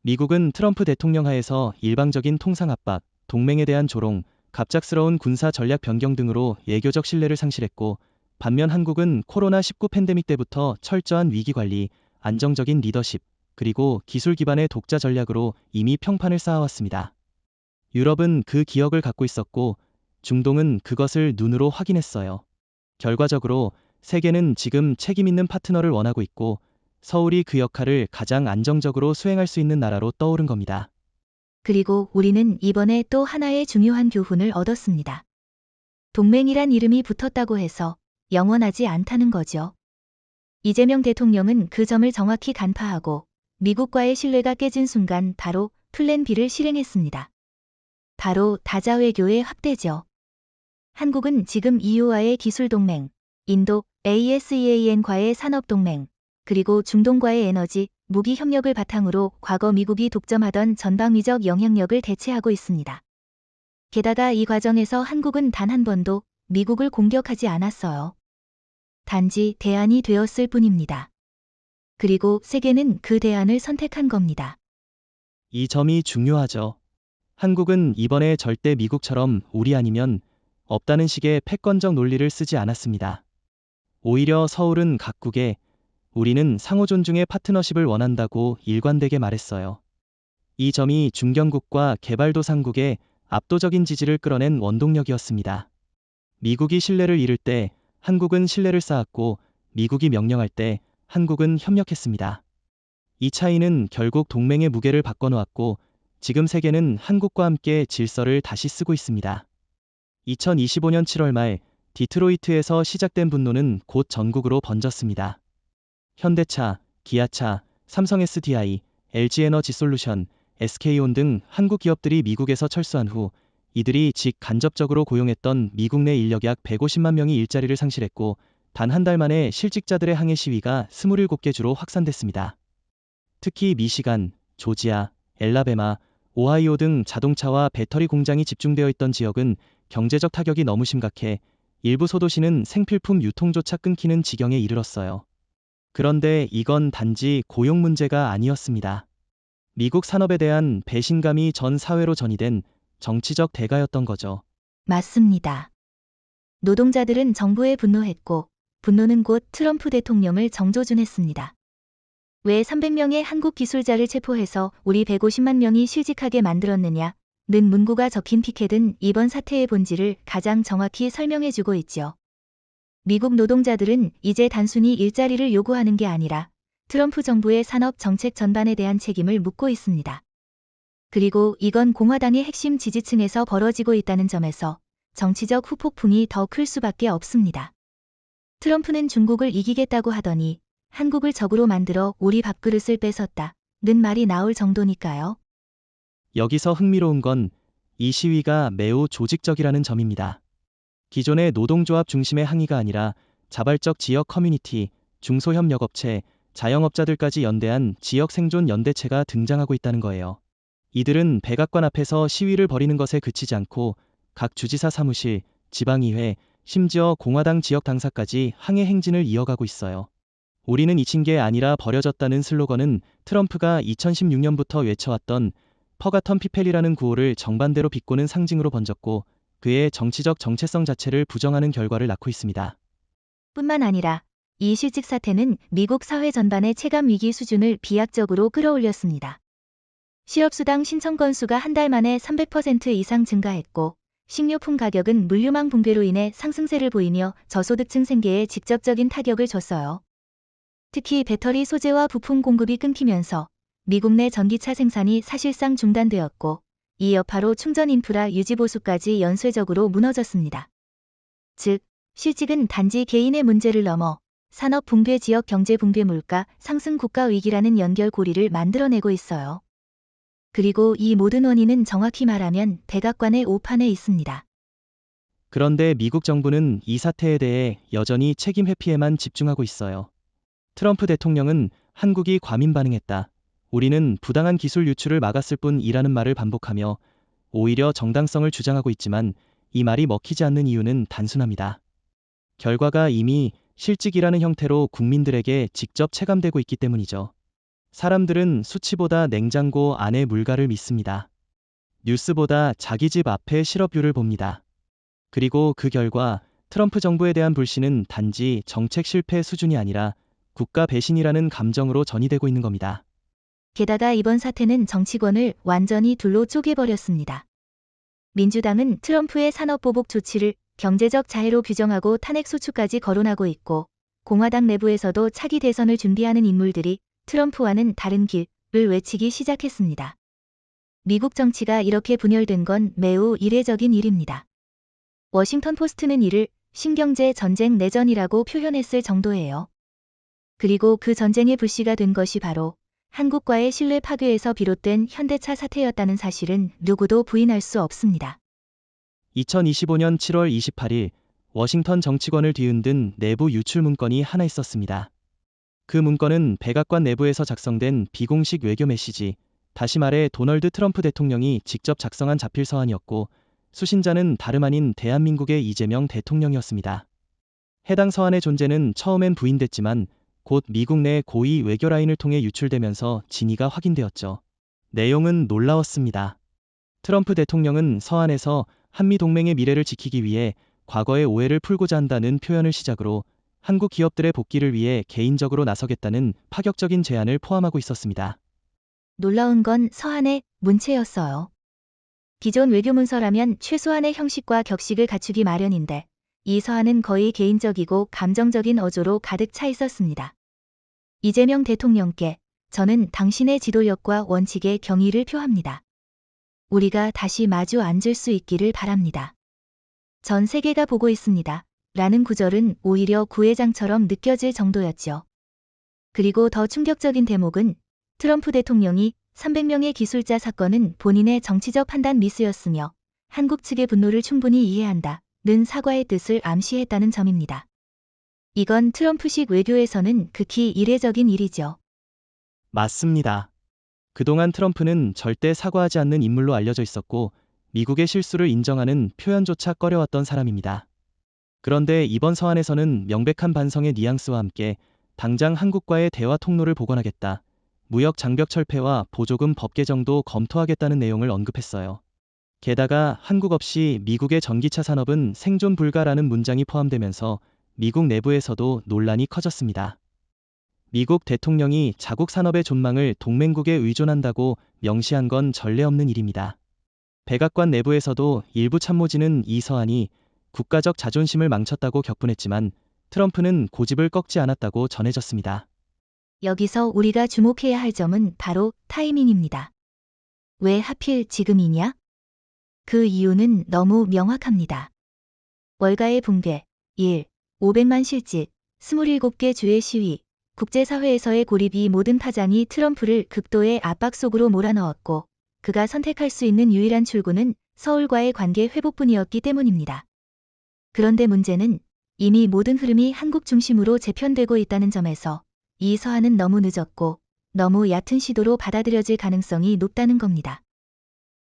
미국은 트럼프 대통령 하에서 일방적인 통상 압박, 동맹에 대한 조롱, 갑작스러운 군사 전략 변경 등으로 외교적 신뢰를 상실했고, 반면 한국은 코로나19 팬데믹 때부터 철저한 위기 관리, 안정적인 리더십, 그리고 기술 기반의 독자 전략으로 이미 평판을 쌓아왔습니다. 유럽은 그 기억을 갖고 있었고, 중동은 그것을 눈으로 확인했어요. 결과적으로 세계는 지금 책임 있는 파트너를 원하고 있고, 서울이 그 역할을 가장 안정적으로 수행할 수 있는 나라로 떠오른 겁니다. 그리고 우리는 이번에 또 하나의 중요한 교훈을 얻었습니다. 동맹이란 이름이 붙었다고 해서 영원하지 않다는 거죠. 이재명 대통령은 그 점을 정확히 간파하고 미국과의 신뢰가 깨진 순간 바로 플랜 B를 실행했습니다. 바로 다자외교의 확대죠. 한국은 지금 EU와의 기술동맹, 인도, ASEAN과의 산업동맹, 그리고 중동과의 에너지, 무기 협력을 바탕으로 과거 미국이 독점하던 전방위적 영향력을 대체하고 있습니다. 게다가 이 과정에서 한국은 단 한 번도 미국을 공격하지 않았어요. 단지 대안이 되었을 뿐입니다. 그리고 세계는 그 대안을 선택한 겁니다. 이 점이 중요하죠. 한국은 이번에 절대 미국처럼 우리 아니면 없다는 식의 패권적 논리를 쓰지 않았습니다. 오히려 서울은 각국에 우리는 상호 존중의 파트너십을 원한다고 일관되게 말했어요. 이 점이 중견국과 개발도상국의 압도적인 지지를 끌어낸 원동력이었습니다. 미국이 신뢰를 잃을 때 한국은 신뢰를 쌓았고, 미국이 명령할 때 한국은 협력했습니다. 이 차이는 결국 동맹의 무게를 바꿔놓았고, 지금 세계는 한국과 함께 질서를 다시 쓰고 있습니다. 2025년 7월 말 디트로이트에서 시작된 분노는 곧 전국으로 번졌습니다. 현대차, 기아차, 삼성 SDI, LG에너지솔루션, SK온 등 한국 기업들이 미국에서 철수한 후 이들이 직간접적으로 고용했던 미국 내 인력 약 150만 명이 일자리를 상실했고, 단 한 달 만에 실직자들의 항해 시위가 27개 주로 확산됐습니다. 특히 미시간, 조지아, 엘라베마, 오하이오 등 자동차와 배터리 공장이 집중되어 있던 지역은 경제적 타격이 너무 심각해 일부 소도시는 생필품 유통조차 끊기는 지경에 이르렀어요. 그런데 이건 단지 고용 문제가 아니었습니다. 미국 산업에 대한 배신감이 전 사회로 전이된 정치적 대가였던 거죠. 맞습니다. 노동자들은 정부에 분노했고, 분노는 곧 트럼프 대통령을 정조준했습니다. 왜 300명의 한국 기술자를 체포해서 우리 150만 명이 실직하게 만들었느냐? 는 문구가 적힌 피켓은 이번 사태의 본질을 가장 정확히 설명해주고 있죠. 미국 노동자들은 이제 단순히 일자리를 요구하는 게 아니라 트럼프 정부의 산업 정책 전반에 대한 책임을 묻고 있습니다. 그리고 이건 공화당의 핵심 지지층에서 벌어지고 있다는 점에서 정치적 후폭풍이 더 클 수밖에 없습니다. 트럼프는 중국을 이기겠다고 하더니 한국을 적으로 만들어 우리 밥그릇을 뺏었다 는 말이 나올 정도니까요. 여기서 흥미로운 건 이 시위가 매우 조직적이라는 점입니다. 기존의 노동조합 중심의 항의가 아니라 자발적 지역 커뮤니티, 중소협력업체, 자영업자들까지 연대한 지역 생존 연대체가 등장하고 있다는 거예요. 이들은 백악관 앞에서 시위를 벌이는 것에 그치지 않고 각 주지사 사무실, 지방의회, 심지어 공화당 지역 당사까지 항해 행진을 이어가고 있어요. 우리는 잊힌 게 아니라 버려졌다는 슬로건은 트럼프가 2016년부터 외쳐왔던 퍼가턴 피펠이라는 구호를 정반대로 비꼬는 상징으로 번졌고, 그의 정치적 정체성 자체를 부정하는 결과를 낳고 있습니다. 뿐만 아니라 이 실직 사태는 미국 사회 전반의 체감 위기 수준을 비약적으로 끌어올렸습니다. 실업수당 신청 건수가 한 달 만에 300% 이상 증가했고, 식료품 가격은 물류망 붕괴로 인해 상승세를 보이며 저소득층 생계에 직접적인 타격을 줬어요. 특히 배터리 소재와 부품 공급이 끊기면서 미국 내 전기차 생산이 사실상 중단되었고, 이 여파로 충전 인프라 유지 보수까지 연쇄적으로 무너졌습니다. 즉, 실직은 단지 개인의 문제를 넘어 산업 붕괴, 지역 경제 붕괴, 물가 상승, 국가 위기라는 연결고리를 만들어내고 있어요. 그리고 이 모든 원인은 정확히 말하면 백악관의 오판에 있습니다. 그런데 미국 정부는 이 사태에 대해 여전히 책임 회피에만 집중하고 있어요. 트럼프 대통령은 한국이 과민 반응했다. 우리는 부당한 기술 유출을 막았을 뿐이라는 말을 반복하며 오히려 정당성을 주장하고 있지만 이 말이 먹히지 않는 이유는 단순합니다. 결과가 이미 실직이라는 형태로 국민들에게 직접 체감되고 있기 때문이죠. 사람들은 수치보다 냉장고 안의 물가를 믿습니다. 뉴스보다 자기 집 앞의 실업률을 봅니다. 그리고 그 결과 트럼프 정부에 대한 불신은 단지 정책 실패 수준이 아니라 국가 배신이라는 감정으로 전이되고 있는 겁니다. 게다가 이번 사태는 정치권을 완전히 둘로 쪼개버렸습니다. 민주당은 트럼프의 산업보복 조치를 경제적 자해로 규정하고 탄핵 소추까지 거론하고 있고, 공화당 내부에서도 차기 대선을 준비하는 인물들이 트럼프와는 다른 길을 외치기 시작했습니다. 미국 정치가 이렇게 분열된 건 매우 이례적인 일입니다. 워싱턴 포스트는 이를 신경제 전쟁 내전이라고 표현했을 정도예요. 그리고 그 전쟁의 불씨가 된 것이 바로 한국과의 신뢰 파괴에서 비롯된 현대차 사태였다는 사실은 누구도 부인할 수 없습니다. 2025년 7월 28일 워싱턴 정치권을 뒤흔든 내부 유출 문건이 하나 있었습니다. 그 문건은 백악관 내부에서 작성된 비공식 외교 메시지, 다시 말해 도널드 트럼프 대통령이 직접 작성한 자필 서한이었고, 수신자는 다름 아닌 대한민국의 이재명 대통령이었습니다. 해당 서한의 존재는 처음엔 부인됐지만 곧 미국 내 고위 외교 라인을 통해 유출되면서 진위가 확인되었죠. 내용은 놀라웠습니다. 트럼프 대통령은 서한에서 한미 동맹의 미래를 지키기 위해 과거의 오해를 풀고자 한다는 표현을 시작으로 한국 기업들의 복귀를 위해 개인적으로 나서겠다는 파격적인 제안을 포함하고 있었습니다. 놀라운 건 서한의 문체였어요. 기존 외교문서라면 최소한의 형식과 격식을 갖추기 마련인데, 이 서한은 거의 개인적이고 감정적인 어조로 가득 차 있었습니다. 이재명 대통령께 저는 당신의 지도력과 원칙에 경의를 표합니다. 우리가 다시 마주 앉을 수 있기를 바랍니다. 전 세계가 보고 있습니다. 라는 구절은 오히려 구회장처럼 느껴질 정도였죠. 그리고 더 충격적인 대목은 트럼프 대통령이 300명의 기술자 사건은 본인의 정치적 판단 미스였으며 한국 측의 분노를 충분히 이해한다는 사과의 뜻을 암시했다는 점입니다. 이건 트럼프식 외교에서는 극히 이례적인 일이죠. 맞습니다. 그동안 트럼프는 절대 사과하지 않는 인물로 알려져 있었고 미국의 실수를 인정하는 표현조차 꺼려왔던 사람입니다. 그런데 이번 서한에서는 명백한 반성의 뉘앙스와 함께 당장 한국과의 대화 통로를 복원하겠다, 무역 장벽 철폐와 보조금 법 개정도 검토하겠다는 내용을 언급했어요. 게다가 한국 없이 미국의 전기차 산업은 생존 불가라는 문장이 포함되면서 미국 내부에서도 논란이 커졌습니다. 미국 대통령이 자국 산업의 존망을 동맹국에 의존한다고 명시한 건 전례 없는 일입니다. 백악관 내부에서도 일부 참모진은 이 서한이 국가적 자존심을 망쳤다고 격분했지만 트럼프는 고집을 꺾지 않았다고 전해졌습니다. 여기서 우리가 주목해야 할 점은 바로 타이밍입니다. 왜 하필 지금이냐? 그 이유는 너무 명확합니다. 월가의 붕괴, 1. 500만 실직, 27개 주의 시위, 국제사회에서의 고립, 이 모든 파장이 트럼프를 극도의 압박 속으로 몰아넣었고, 그가 선택할 수 있는 유일한 출구는 서울과의 관계 회복뿐이었기 때문입니다. 그런데 문제는 이미 모든 흐름이 한국 중심으로 재편되고 있다는 점에서 이 서한은 너무 늦었고 너무 얕은 시도로 받아들여질 가능성이 높다는 겁니다.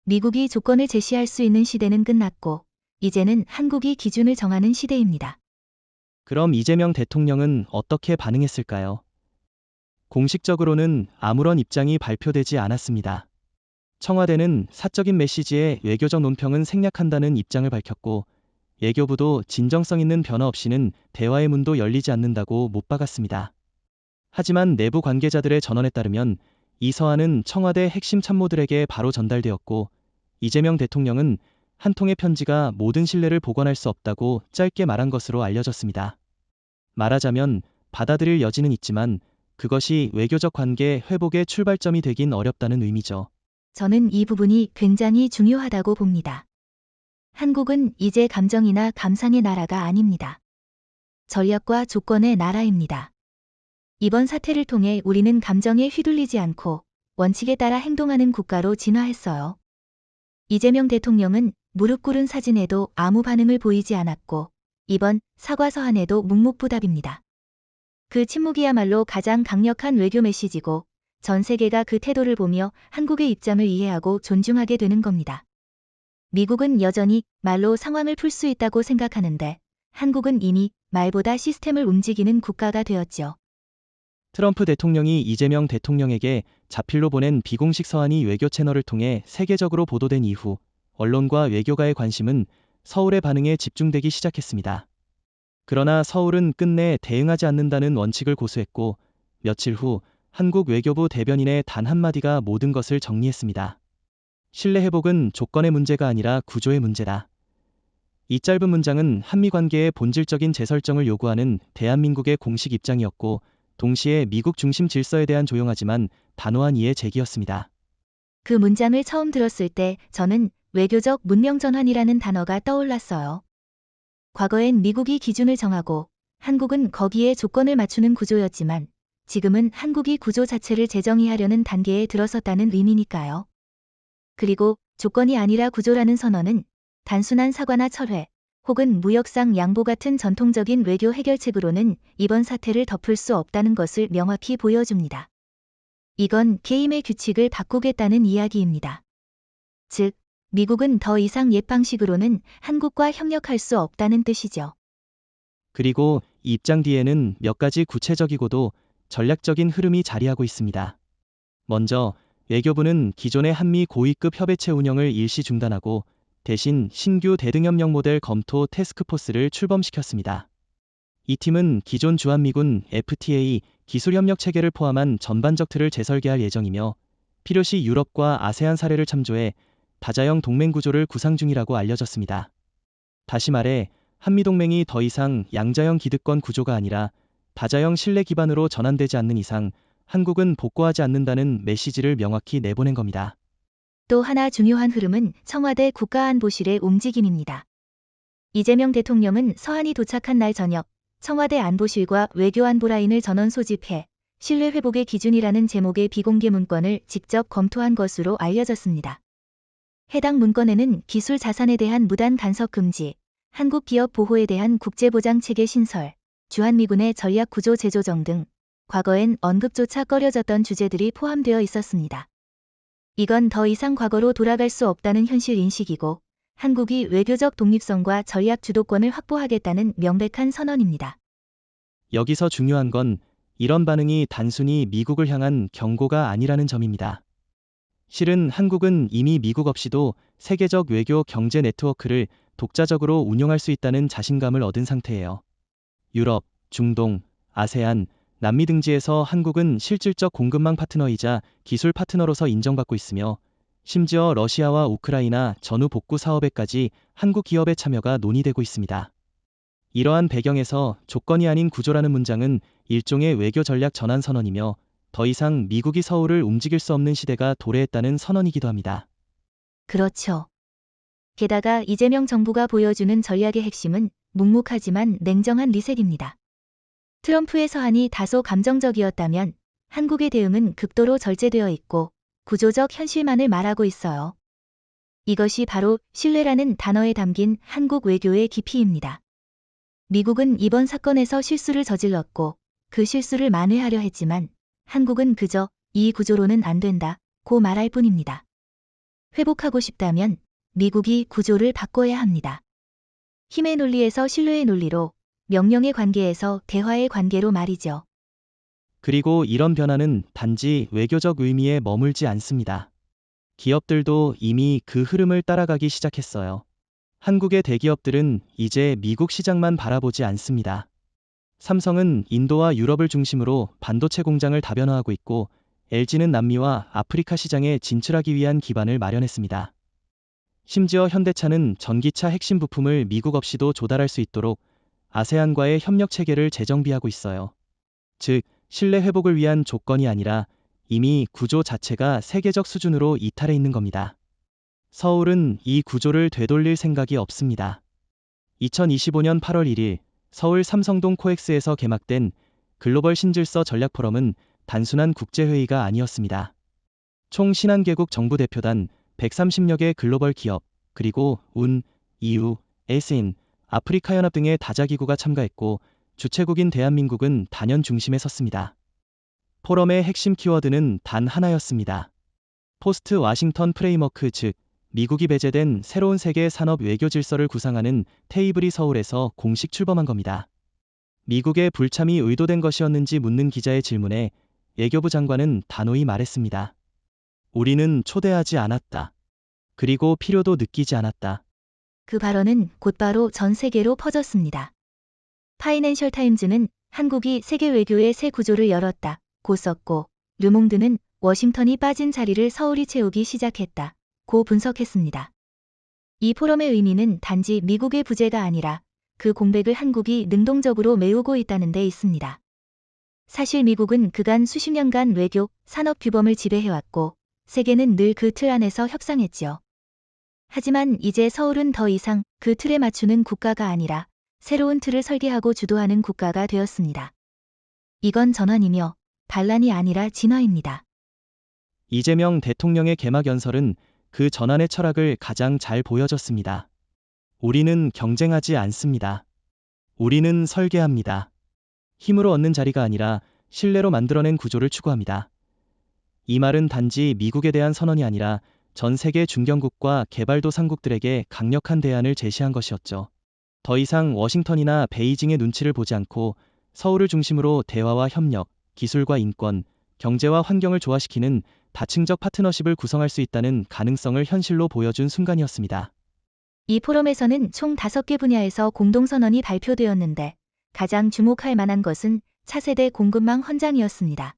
미국이 조건을 제시할 수 있는 시대는 끝났고 이제는 한국이 기준을 정하는 시대입니다. 그럼 이재명 대통령은 어떻게 반응했을까요? 공식적으로는 아무런 입장이 발표되지 않았습니다. 청와대는 사적인 메시지에 외교적 논평은 생략한다는 입장을 밝혔고 외교부도 진정성 있는 변화 없이는 대화의 문도 열리지 않는다고 못 박았습니다. 하지만 내부 관계자들의 전언에 따르면 이 서한은 청와대 핵심 참모들에게 바로 전달되었고 이재명 대통령은 한 통의 편지가 모든 신뢰를 복원할 수 없다고 짧게 말한 것으로 알려졌습니다. 말하자면 받아들일 여지는 있지만 그것이 외교적 관계 회복의 출발점이 되긴 어렵다는 의미죠. 저는 이 부분이 굉장히 중요하다고 봅니다. 한국은 이제 감정이나 감상의 나라가 아닙니다. 전략과 조건의 나라입니다. 이번 사태를 통해 우리는 감정에 휘둘리지 않고 원칙에 따라 행동하는 국가로 진화했어요. 이재명 대통령은 무릎 꿇은 사진에도 아무 반응을 보이지 않았고 이번 사과 서한에도 묵묵부답입니다. 그 침묵이야말로 가장 강력한 외교 메시지고 전 세계가 그 태도를 보며 한국의 입장을 이해하고 존중하게 되는 겁니다. 미국은 여전히 말로 상황을 풀 수 있다고 생각하는데 한국은 이미 말보다 시스템을 움직이는 국가가 되었죠. 트럼프 대통령이 이재명 대통령에게 자필로 보낸 비공식 서한이 외교 채널을 통해 세계적으로 보도된 이후 언론과 외교가의 관심은 서울의 반응에 집중되기 시작했습니다. 그러나 서울은 끝내 대응하지 않는다는 원칙을 고수했고 며칠 후 한국 외교부 대변인의 단 한마디가 모든 것을 정리했습니다. 신뢰 회복은 조건의 문제가 아니라 구조의 문제다. 이 짧은 문장은 한미 관계의 본질적인 재설정을 요구하는 대한민국의 공식 입장이었고 동시에 미국 중심 질서에 대한 조용하지만 단호한 이해 제기였습니다. 그 문장을 처음 들었을 때 저는 외교적 문명 전환이라는 단어가 떠올랐어요. 과거엔 미국이 기준을 정하고 한국은 거기에 조건을 맞추는 구조였지만 지금은 한국이 구조 자체를 재정의하려는 단계에 들어섰다는 의미니까요. 그리고 조건이 아니라 구조라는 선언은 단순한 사과나 철회 혹은 무역상 양보 같은 전통적인 외교 해결책으로는 이번 사태를 덮을 수 없다는 것을 명확히 보여줍니다. 이건 게임의 규칙을 바꾸겠다는 이야기입니다. 즉, 미국은 더 이상 옛 방식으로는 한국과 협력할 수 없다는 뜻이죠. 그리고 이 입장 뒤에는 몇 가지 구체적이고도 전략적인 흐름이 자리하고 있습니다. 먼저 외교부는 기존의 한미 고위급 협의체 운영을 일시 중단하고 대신 신규 대등협력 모델 검토 태스크포스를 출범시켰습니다. 이 팀은 기존 주한미군 FTA 기술협력 체계를 포함한 전반적 틀을 재설계할 예정이며 필요시 유럽과 아세안 사례를 참조해 다자형 동맹 구조를 구상 중이라고 알려졌습니다. 다시 말해 한미동맹이 더 이상 양자형 기득권 구조가 아니라 다자형 신뢰 기반으로 전환되지 않는 이상 한국은 복구하지 않는다는 메시지를 명확히 내보낸 겁니다. 또 하나 중요한 흐름은 청와대 국가안보실의 움직임입니다. 이재명 대통령은 서한이 도착한 날 저녁 청와대 안보실과 외교안보 라인을 전원 소집해 신뢰 회복의 기준이라는 제목의 비공개 문건을 직접 검토한 것으로 알려졌습니다. 해당 문건에는 기술 자산에 대한 무단 간섭 금지, 한국 기업 보호에 대한 국제보장 체계 신설, 주한미군의 전략 구조 재조정 등 과거엔 언급조차 꺼려졌던 주제들이 포함되어 있었습니다. 이건 더 이상 과거로 돌아갈 수 없다는 현실 인식이고 한국이 외교적 독립성과 전략 주도권을 확보하겠다는 명백한 선언입니다. 여기서 중요한 건 이런 반응이 단순히 미국을 향한 경고가 아니라는 점입니다. 실은 한국은 이미 미국 없이도 세계적 외교 경제 네트워크를 독자적으로 운영할 수 있다는 자신감을 얻은 상태예요. 유럽, 중동, 아세안, 남미 등지에서 한국은 실질적 공급망 파트너이자 기술 파트너로서 인정받고 있으며 심지어 러시아와 우크라이나 전후 복구 사업에까지 한국 기업의 참여가 논의되고 있습니다. 이러한 배경에서 조건이 아닌 구조라는 문장은 일종의 외교 전략 전환 선언이며 더 이상 미국이 서울을 움직일 수 없는 시대가 도래했다는 선언이기도 합니다. 그렇죠. 게다가 이재명 정부가 보여주는 전략의 핵심은 묵묵하지만 냉정한 리셋입니다. 트럼프의 서한이 다소 감정적이었다면 한국의 대응은 극도로 절제되어 있고 구조적 현실만을 말하고 있어요. 이것이 바로 신뢰라는 단어에 담긴 한국 외교의 깊이입니다. 미국은 이번 사건에서 실수를 저질렀고 그 실수를 만회하려 했지만 한국은 그저 이 구조로는 안 된다고 말할 뿐입니다. 회복하고 싶다면 미국이 구조를 바꿔야 합니다. 힘의 논리에서 신뢰의 논리로, 명령의 관계에서 대화의 관계로 말이죠. 그리고 이런 변화는 단지 외교적 의미에 머물지 않습니다. 기업들도 이미 그 흐름을 따라가기 시작했어요. 한국의 대기업들은 이제 미국 시장만 바라보지 않습니다. 삼성은 인도와 유럽을 중심으로 반도체 공장을 다변화하고 있고 LG는 남미와 아프리카 시장에 진출하기 위한 기반을 마련했습니다. 심지어 현대차는 전기차 핵심 부품을 미국 없이도 조달할 수 있도록 아세안과의 협력 체계를 재정비하고 있어요. 즉, 신뢰 회복을 위한 조건이 아니라 이미 구조 자체가 세계적 수준으로 이탈해 있는 겁니다. 서울은 이 구조를 되돌릴 생각이 없습니다. 2025년 8월 1일 서울 삼성동 코엑스에서 개막된 글로벌 신질서 전략 포럼은 단순한 국제회의가 아니었습니다. 총 50개국 정부 대표단 130여 개 글로벌 기업, 그리고 운, EU, 에스인, 아프리카 연합 등의 다자기구가 참가했고 주최국인 대한민국은 단연 중심에 섰습니다. 포럼의 핵심 키워드는 단 하나였습니다. 포스트 워싱턴 프레임워크, 즉 미국이 배제된 새로운 세계 산업 외교 질서를 구상하는 테이블이 서울에서 공식 출범한 겁니다. 미국의 불참이 의도된 것이었는지 묻는 기자의 질문에 외교부 장관은 단호히 말했습니다. 우리는 초대하지 않았다. 그리고 필요도 느끼지 않았다. 그 발언은 곧바로 전 세계로 퍼졌습니다. 파이낸셜 타임즈는 한국이 세계 외교의 새 구조를 열었다 고 썼고, 르몽드는 워싱턴이 빠진 자리를 서울이 채우기 시작했다 고 분석했습니다. 이 포럼의 의미는 단지 미국의 부재가 아니라 그 공백을 한국이 능동적으로 메우고 있다는 데 있습니다. 사실 미국은 그간 수십 년간 외교, 산업 규범을 지배해왔고 세계는 늘 그 틀 안에서 협상했지요. 하지만 이제 서울은 더 이상 그 틀에 맞추는 국가가 아니라 새로운 틀을 설계하고 주도하는 국가가 되었습니다. 이건 전환이며 반란이 아니라 진화입니다. 이재명 대통령의 개막 연설은 그 전환의 철학을 가장 잘 보여줬습니다. 우리는 경쟁하지 않습니다. 우리는 설계합니다. 힘으로 얻는 자리가 아니라 신뢰로 만들어낸 구조를 추구합니다. 이 말은 단지 미국에 대한 선언이 아니라 전 세계 중견국과 개발도상국들에게 강력한 대안을 제시한 것이었죠. 더 이상 워싱턴이나 베이징의 눈치를 보지 않고 서울을 중심으로 대화와 협력, 기술과 인권, 경제와 환경을 조화시키는 다층적 파트너십을 구성할 수 있다는 가능성을 현실로 보여준 순간이었습니다. 이 포럼에서는 총 5개 분야에서 공동선언이 발표되었는데 가장 주목할 만한 것은 차세대 공급망 헌장이었습니다.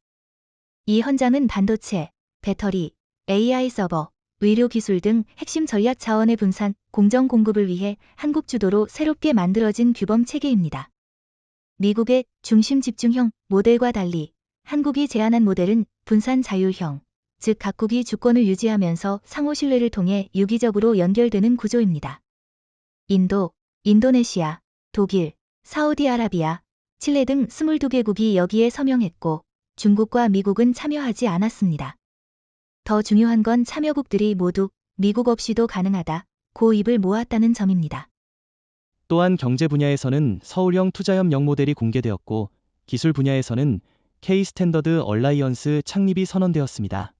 이 헌장은 반도체, 배터리, AI 서버, 의료기술 등 핵심 전략 자원의 분산, 공정 공급을 위해 한국 주도로 새롭게 만들어진 규범 체계입니다. 미국의 중심 집중형 모델과 달리 한국이 제안한 모델은 분산 자율형, 즉 각국이 주권을 유지하면서 상호 신뢰를 통해 유기적으로 연결되는 구조입니다. 인도, 인도네시아, 독일, 사우디아라비아, 칠레 등 22개국이 여기에 서명했고 중국과 미국은 참여하지 않았습니다. 더 중요한 건 참여국들이 모두 미국 없이도 가능하다 고 입을 모았다는 점입니다. 또한 경제 분야에서는 서울형 투자협력 모델이 공개되었고 기술 분야에서는 K-스탠더드 얼라이언스 창립이 선언되었습니다.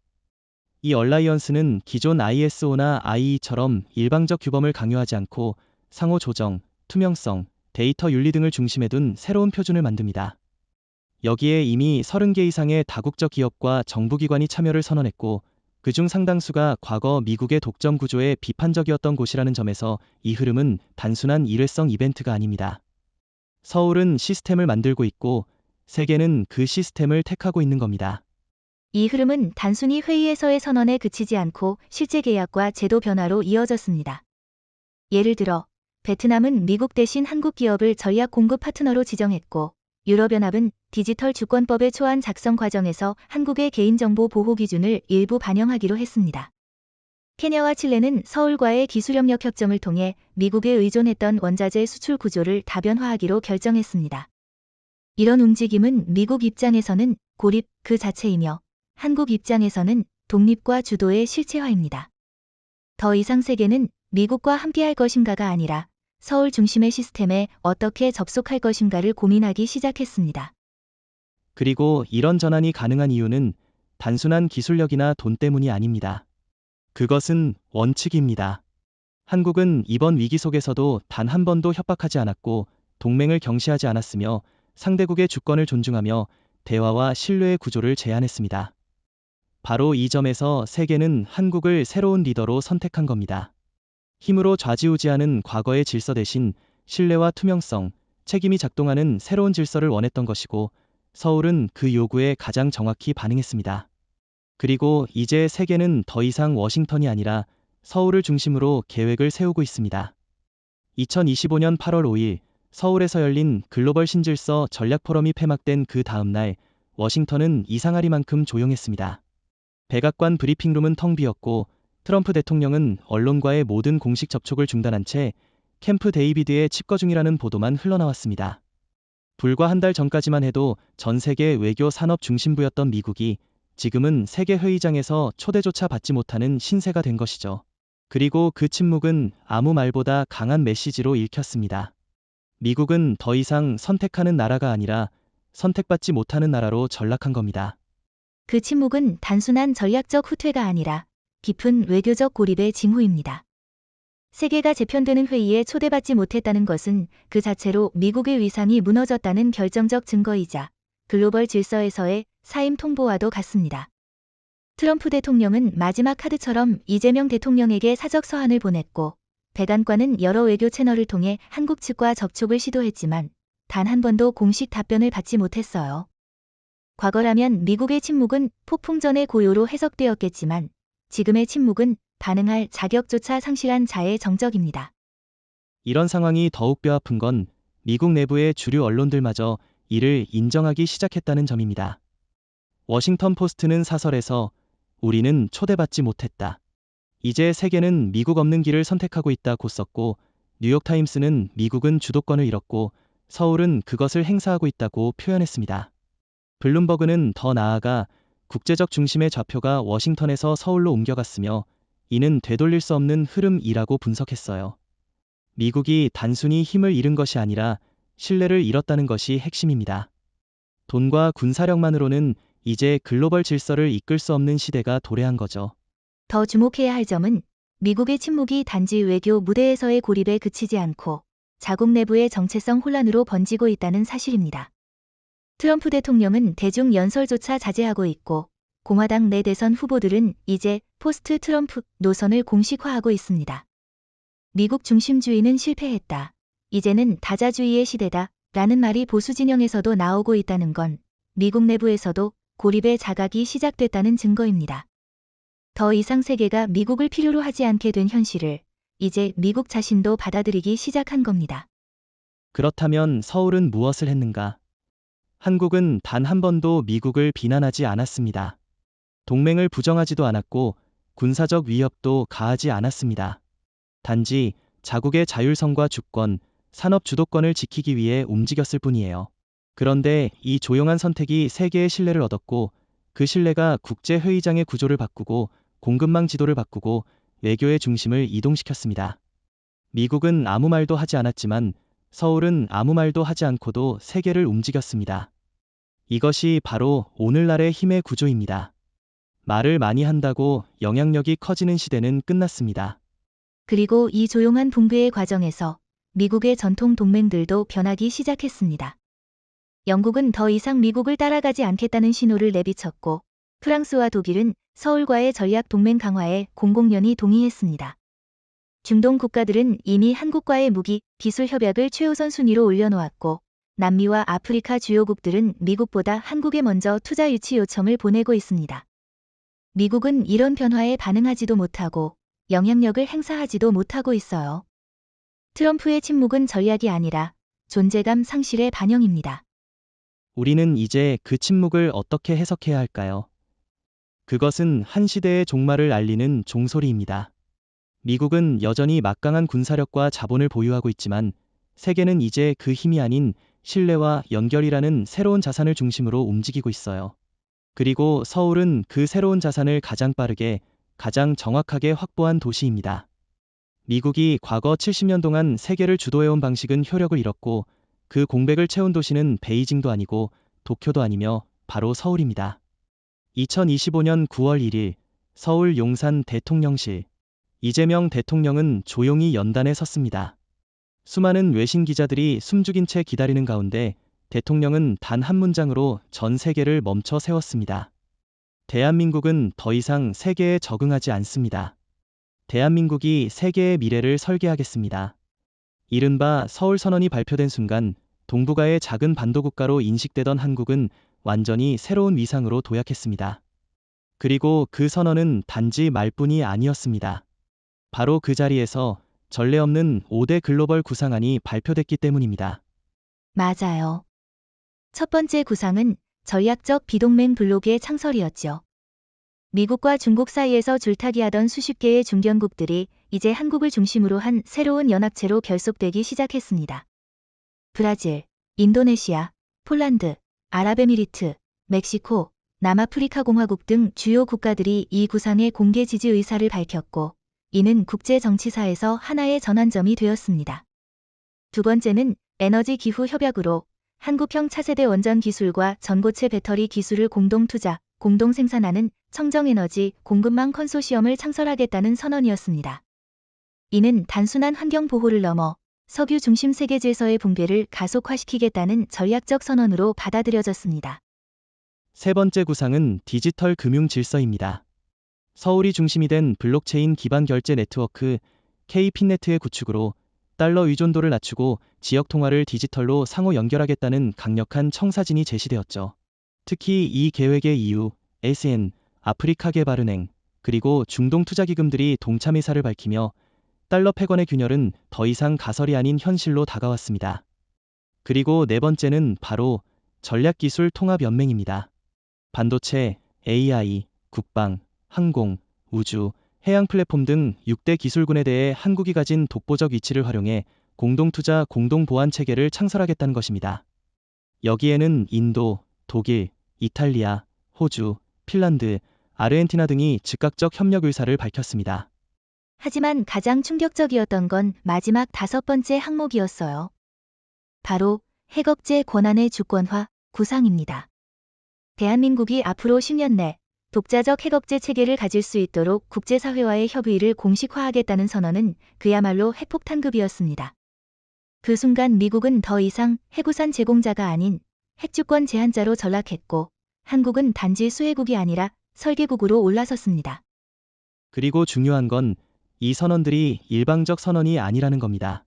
이 얼라이언스는 기존 ISO나 IE처럼 일방적 규범을 강요하지 않고 상호 조정, 투명성, 데이터 윤리 등을 중심에 둔 새로운 표준을 만듭니다. 여기에 이미 30개 이상의 다국적 기업과 정부기관이 참여를 선언했고 그중 상당수가 과거 미국의 독점 구조에 비판적이었던 곳이라는 점에서 이 흐름은 단순한 일회성 이벤트가 아닙니다. 서울은 시스템을 만들고 있고 세계는 그 시스템을 택하고 있는 겁니다. 이 흐름은 단순히 회의에서의 선언에 그치지 않고 실제 계약과 제도 변화로 이어졌습니다. 예를 들어 베트남은 미국 대신 한국 기업을 전략 공급 파트너로 지정했고 유럽연합은 디지털 주권법의 초안 작성 과정에서 한국의 개인정보 보호 기준을 일부 반영하기로 했습니다. 케냐와 칠레는 서울과의 기술협력 협정을 통해 미국에 의존했던 원자재 수출 구조를 다변화하기로 결정했습니다. 이런 움직임은 미국 입장에서는 고립 그 자체이며 한국 입장에서는 독립과 주도의 실체화입니다. 더 이상 세계는 미국과 함께할 것인가가 아니라 서울 중심의 시스템에 어떻게 접속할 것인가를 고민하기 시작했습니다. 그리고 이런 전환이 가능한 이유는 단순한 기술력이나 돈 때문이 아닙니다. 그것은 원칙입니다. 한국은 이번 위기 속에서도 단 한 번도 협박하지 않았고 동맹을 경시하지 않았으며 상대국의 주권을 존중하며 대화와 신뢰의 구조를 제안했습니다. 바로 이 점에서 세계는 한국을 새로운 리더로 선택한 겁니다. 힘으로 좌지우지하는 과거의 질서 대신 신뢰와 투명성, 책임이 작동하는 새로운 질서를 원했던 것이고 서울은 그 요구에 가장 정확히 반응했습니다. 그리고 이제 세계는 더 이상 워싱턴이 아니라 서울을 중심으로 계획을 세우고 있습니다. 2025년 8월 5일 서울에서 열린 글로벌 신질서 전략 포럼이 폐막된 그 다음 날 워싱턴은 이상하리만큼 조용했습니다. 백악관 브리핑룸은 텅 비었고 트럼프 대통령은 언론과의 모든 공식 접촉을 중단한 채 캠프 데이비드에 칩거 중이라는 보도만 흘러나왔습니다. 불과 한 달 전까지만 해도 전 세계 외교 산업 중심부였던 미국이 지금은 세계 회의장에서 초대조차 받지 못하는 신세가 된 것이죠. 그리고 그 침묵은 아무 말보다 강한 메시지로 읽혔습니다. 미국은 더 이상 선택하는 나라가 아니라 선택받지 못하는 나라로 전락한 겁니다. 그 침묵은 단순한 전략적 후퇴가 아니라 깊은 외교적 고립의 징후입니다. 세계가 재편되는 회의에 초대받지 못했다는 것은 그 자체로 미국의 위상이 무너졌다는 결정적 증거이자 글로벌 질서에서의 사임 통보와도 같습니다. 트럼프 대통령은 마지막 카드처럼 이재명 대통령에게 사적 서한을 보냈고 백안과는 여러 외교 채널을 통해 한국 측과 접촉을 시도했지만 단 한 번도 공식 답변을 받지 못했어요. 과거라면 미국의 침묵은 폭풍전의 고요로 해석되었겠지만 지금의 침묵은 반응할 자격조차 상실한 자의 정적입니다. 이런 상황이 더욱 뼈아픈 건 미국 내부의 주류 언론들마저 이를 인정하기 시작했다는 점입니다. 워싱턴 포스트는 사설에서 우리는 초대받지 못했다. 이제 세계는 미국 없는 길을 선택하고 있다고 썼고, 뉴욕타임스는 미국은 주도권을 잃었고 서울은 그것을 행사하고 있다고 표현했습니다. 블룸버그는 더 나아가 국제적 중심의 좌표가 워싱턴에서 서울로 옮겨갔으며 이는 되돌릴 수 없는 흐름이라고 분석했어요. 미국이 단순히 힘을 잃은 것이 아니라 신뢰를 잃었다는 것이 핵심입니다. 돈과 군사력만으로는 이제 글로벌 질서를 이끌 수 없는 시대가 도래한 거죠. 더 주목해야 할 점은 미국의 침묵이 단지 외교 무대에서의 고립에 그치지 않고 자국 내부의 정체성 혼란으로 번지고 있다는 사실입니다. 트럼프 대통령은 대중 연설조차 자제하고 있고 공화당 내 대선 후보들은 이제 포스트 트럼프 노선을 공식화하고 있습니다. 미국 중심주의는 실패했다. 이제는 다자주의의 시대다. 라는 말이 보수 진영에서도 나오고 있다는 건 미국 내부에서도 고립의 자각이 시작됐다는 증거입니다. 더 이상 세계가 미국을 필요로 하지 않게 된 현실을 이제 미국 자신도 받아들이기 시작한 겁니다. 그렇다면 서울은 무엇을 했는가? 한국은 단 한 번도 미국을 비난하지 않았습니다. 동맹을 부정하지도 않았고 군사적 위협도 가하지 않았습니다. 단지 자국의 자율성과 주권, 산업 주도권을 지키기 위해 움직였을 뿐이에요. 그런데 이 조용한 선택이 세계의 신뢰를 얻었고 그 신뢰가 국제회의장의 구조를 바꾸고 공급망 지도를 바꾸고 외교의 중심을 이동시켰습니다. 미국은 아무 말도 하지 않았지만 서울은 아무 말도 하지 않고도 세계를 움직였습니다. 이것이 바로 오늘날의 힘의 구조입니다. 말을 많이 한다고 영향력이 커지는 시대는 끝났습니다. 그리고 이 조용한 붕괴의 과정에서 미국의 전통 동맹들도 변하기 시작했습니다. 영국은 더 이상 미국을 따라가지 않겠다는 신호를 내비쳤고 프랑스와 독일은 서울과의 전략 동맹 강화에 공공연히 동의했습니다. 중동 국가들은 이미 한국과의 무기, 기술 협약을 최우선 순위로 올려놓았고 남미와 아프리카 주요국들은 미국보다 한국에 먼저 투자 유치 요청을 보내고 있습니다. 미국은 이런 변화에 반응하지도 못하고 영향력을 행사하지도 못하고 있어요. 트럼프의 침묵은 전략이 아니라 존재감 상실의 반영입니다. 우리는 이제 그 침묵을 어떻게 해석해야 할까요? 그것은 한 시대의 종말을 알리는 종소리입니다. 미국은 여전히 막강한 군사력과 자본을 보유하고 있지만 세계는 이제 그 힘이 아닌 신뢰와 연결이라는 새로운 자산을 중심으로 움직이고 있어요. 그리고 서울은 그 새로운 자산을 가장 빠르게, 가장 정확하게 확보한 도시입니다. 미국이 과거 70년 동안 세계를 주도해온 방식은 효력을 잃었고 그 공백을 채운 도시는 베이징도 아니고 도쿄도 아니며 바로 서울입니다. 2025년 9월 1일 서울 용산 대통령실. 이재명 대통령은 조용히 연단에 섰습니다. 수많은 외신 기자들이 숨죽인 채 기다리는 가운데 대통령은 단 한 문장으로 전 세계를 멈춰 세웠습니다. 대한민국은 더 이상 세계에 적응하지 않습니다. 대한민국이 세계의 미래를 설계하겠습니다. 이른바 서울선언이 발표된 순간 동북아의 작은 반도국가로 인식되던 한국은 완전히 새로운 위상으로 도약했습니다. 그리고 그 선언은 단지 말뿐이 아니었습니다. 바로 그 자리에서 전례 없는 5대 글로벌 구상안이 발표됐기 때문입니다. 맞아요. 첫 번째 구상은 전략적 비동맹 블록의 창설이었죠. 미국과 중국 사이에서 줄타기하던 수십 개의 중견국들이 이제 한국을 중심으로 한 새로운 연합체로 결속되기 시작했습니다. 브라질, 인도네시아, 폴란드, 아랍에미리트, 멕시코, 남아프리카 공화국 등 주요 국가들이 이 구상의 공개 지지 의사를 밝혔고, 이는 국제 정치사에서 하나의 전환점이 되었습니다. 두 번째는 에너지 기후 협약으로 한국형 차세대 원전 기술과 전고체 배터리 기술을 공동 투자, 공동 생산하는 청정에너지 공급망 컨소시엄을 창설하겠다는 선언이었습니다. 이는 단순한 환경 보호를 넘어 석유 중심 세계 질서의 붕괴를 가속화시키겠다는 전략적 선언으로 받아들여졌습니다. 세 번째 구상은 디지털 금융 질서입니다. 서울이 중심이 된 블록체인 기반 결제 네트워크 K핀네트의 구축으로 달러 의존도를 낮추고 지역 통화를 디지털로 상호 연결하겠다는 강력한 청사진이 제시되었죠. 특히 이 계획의 이후 ASEAN, 아프리카개발은행, 그리고 중동투자기금들이 동참 의사를 밝히며 달러 패권의 균열은 더 이상 가설이 아닌 현실로 다가왔습니다. 그리고 네 번째는 바로 전략기술 통합연맹입니다. 반도체, AI, 국방, 항공, 우주, 해양 플랫폼 등 6대 기술군에 대해 한국이 가진 독보적 위치를 활용해 공동투자 공동보안 체계를 창설하겠다는 것입니다. 여기에는 인도, 독일, 이탈리아, 호주, 핀란드, 아르헨티나 등이 즉각적 협력 의사를 밝혔습니다. 하지만 가장 충격적이었던 건 마지막 다섯 번째 항목이었어요. 바로 핵억제 권한의 주권화, 구상입니다. 대한민국이 앞으로 10년 내 독자적 핵억제 체계를 가질 수 있도록 국제사회와의 협의를 공식화하겠다는 선언은 그야말로 핵폭탄급이었습니다. 그 순간 미국은 더 이상 핵우산 제공자가 아닌 핵주권 제한자로 전락했고, 한국은 단지 수혜국이 아니라 설계국으로 올라섰습니다. 그리고 중요한 건 이 선언들이 일방적 선언이 아니라는 겁니다.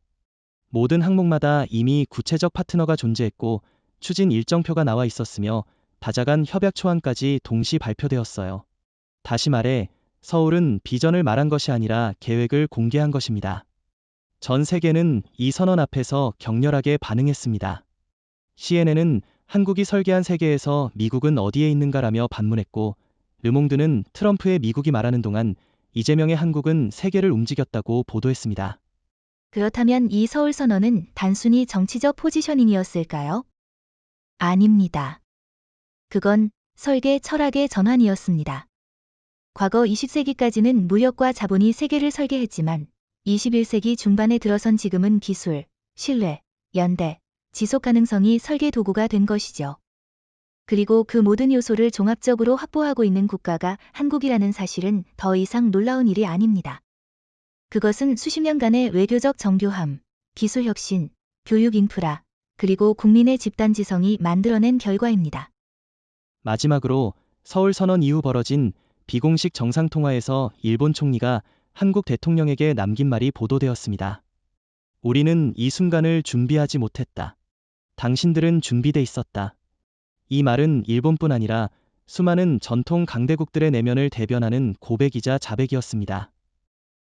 모든 항목마다 이미 구체적 파트너가 존재했고 추진 일정표가 나와 있었으며 다자간 협약 초안까지 동시 발표되었어요. 다시 말해 서울은 비전을 말한 것이 아니라 계획을 공개한 것입니다. 전 세계는 이 선언 앞에서 격렬하게 반응했습니다. CNN은 한국이 설계한 세계에서 미국은 어디에 있는가라며 반문했고, 르몽드는 트럼프의 미국이 말하는 동안 이재명의 한국은 세계를 움직였다고 보도했습니다. 그렇다면 이 서울 선언은 단순히 정치적 포지셔닝이었을까요? 아닙니다. 그건 설계 철학의 전환이었습니다. 과거 20세기까지는 무역과 자본이 세계를 설계했지만 21세기 중반에 들어선 지금은 기술, 신뢰, 연대, 지속 가능성이 설계 도구가 된 것이죠. 그리고 그 모든 요소를 종합적으로 확보하고 있는 국가가 한국이라는 사실은 더 이상 놀라운 일이 아닙니다. 그것은 수십 년간의 외교적 정교함, 기술 혁신, 교육 인프라, 그리고 국민의 집단지성이 만들어낸 결과입니다. 마지막으로 서울 선언 이후 벌어진 비공식 정상통화에서 일본 총리가 한국 대통령에게 남긴 말이 보도되었습니다. 우리는 이 순간을 준비하지 못했다. 당신들은 준비돼 있었다. 이 말은 일본뿐 아니라 수많은 전통 강대국들의 내면을 대변하는 고백이자 자백이었습니다.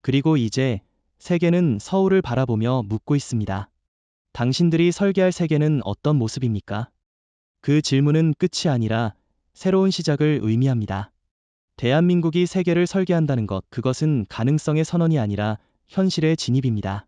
그리고 이제 세계는 서울을 바라보며 묻고 있습니다. 당신들이 설계할 세계는 어떤 모습입니까? 그 질문은 끝이 아니라 새로운 시작을 의미합니다. 대한민국이 세계를 설계한다는 것, 그것은 가능성의 선언이 아니라 현실의 진입입니다.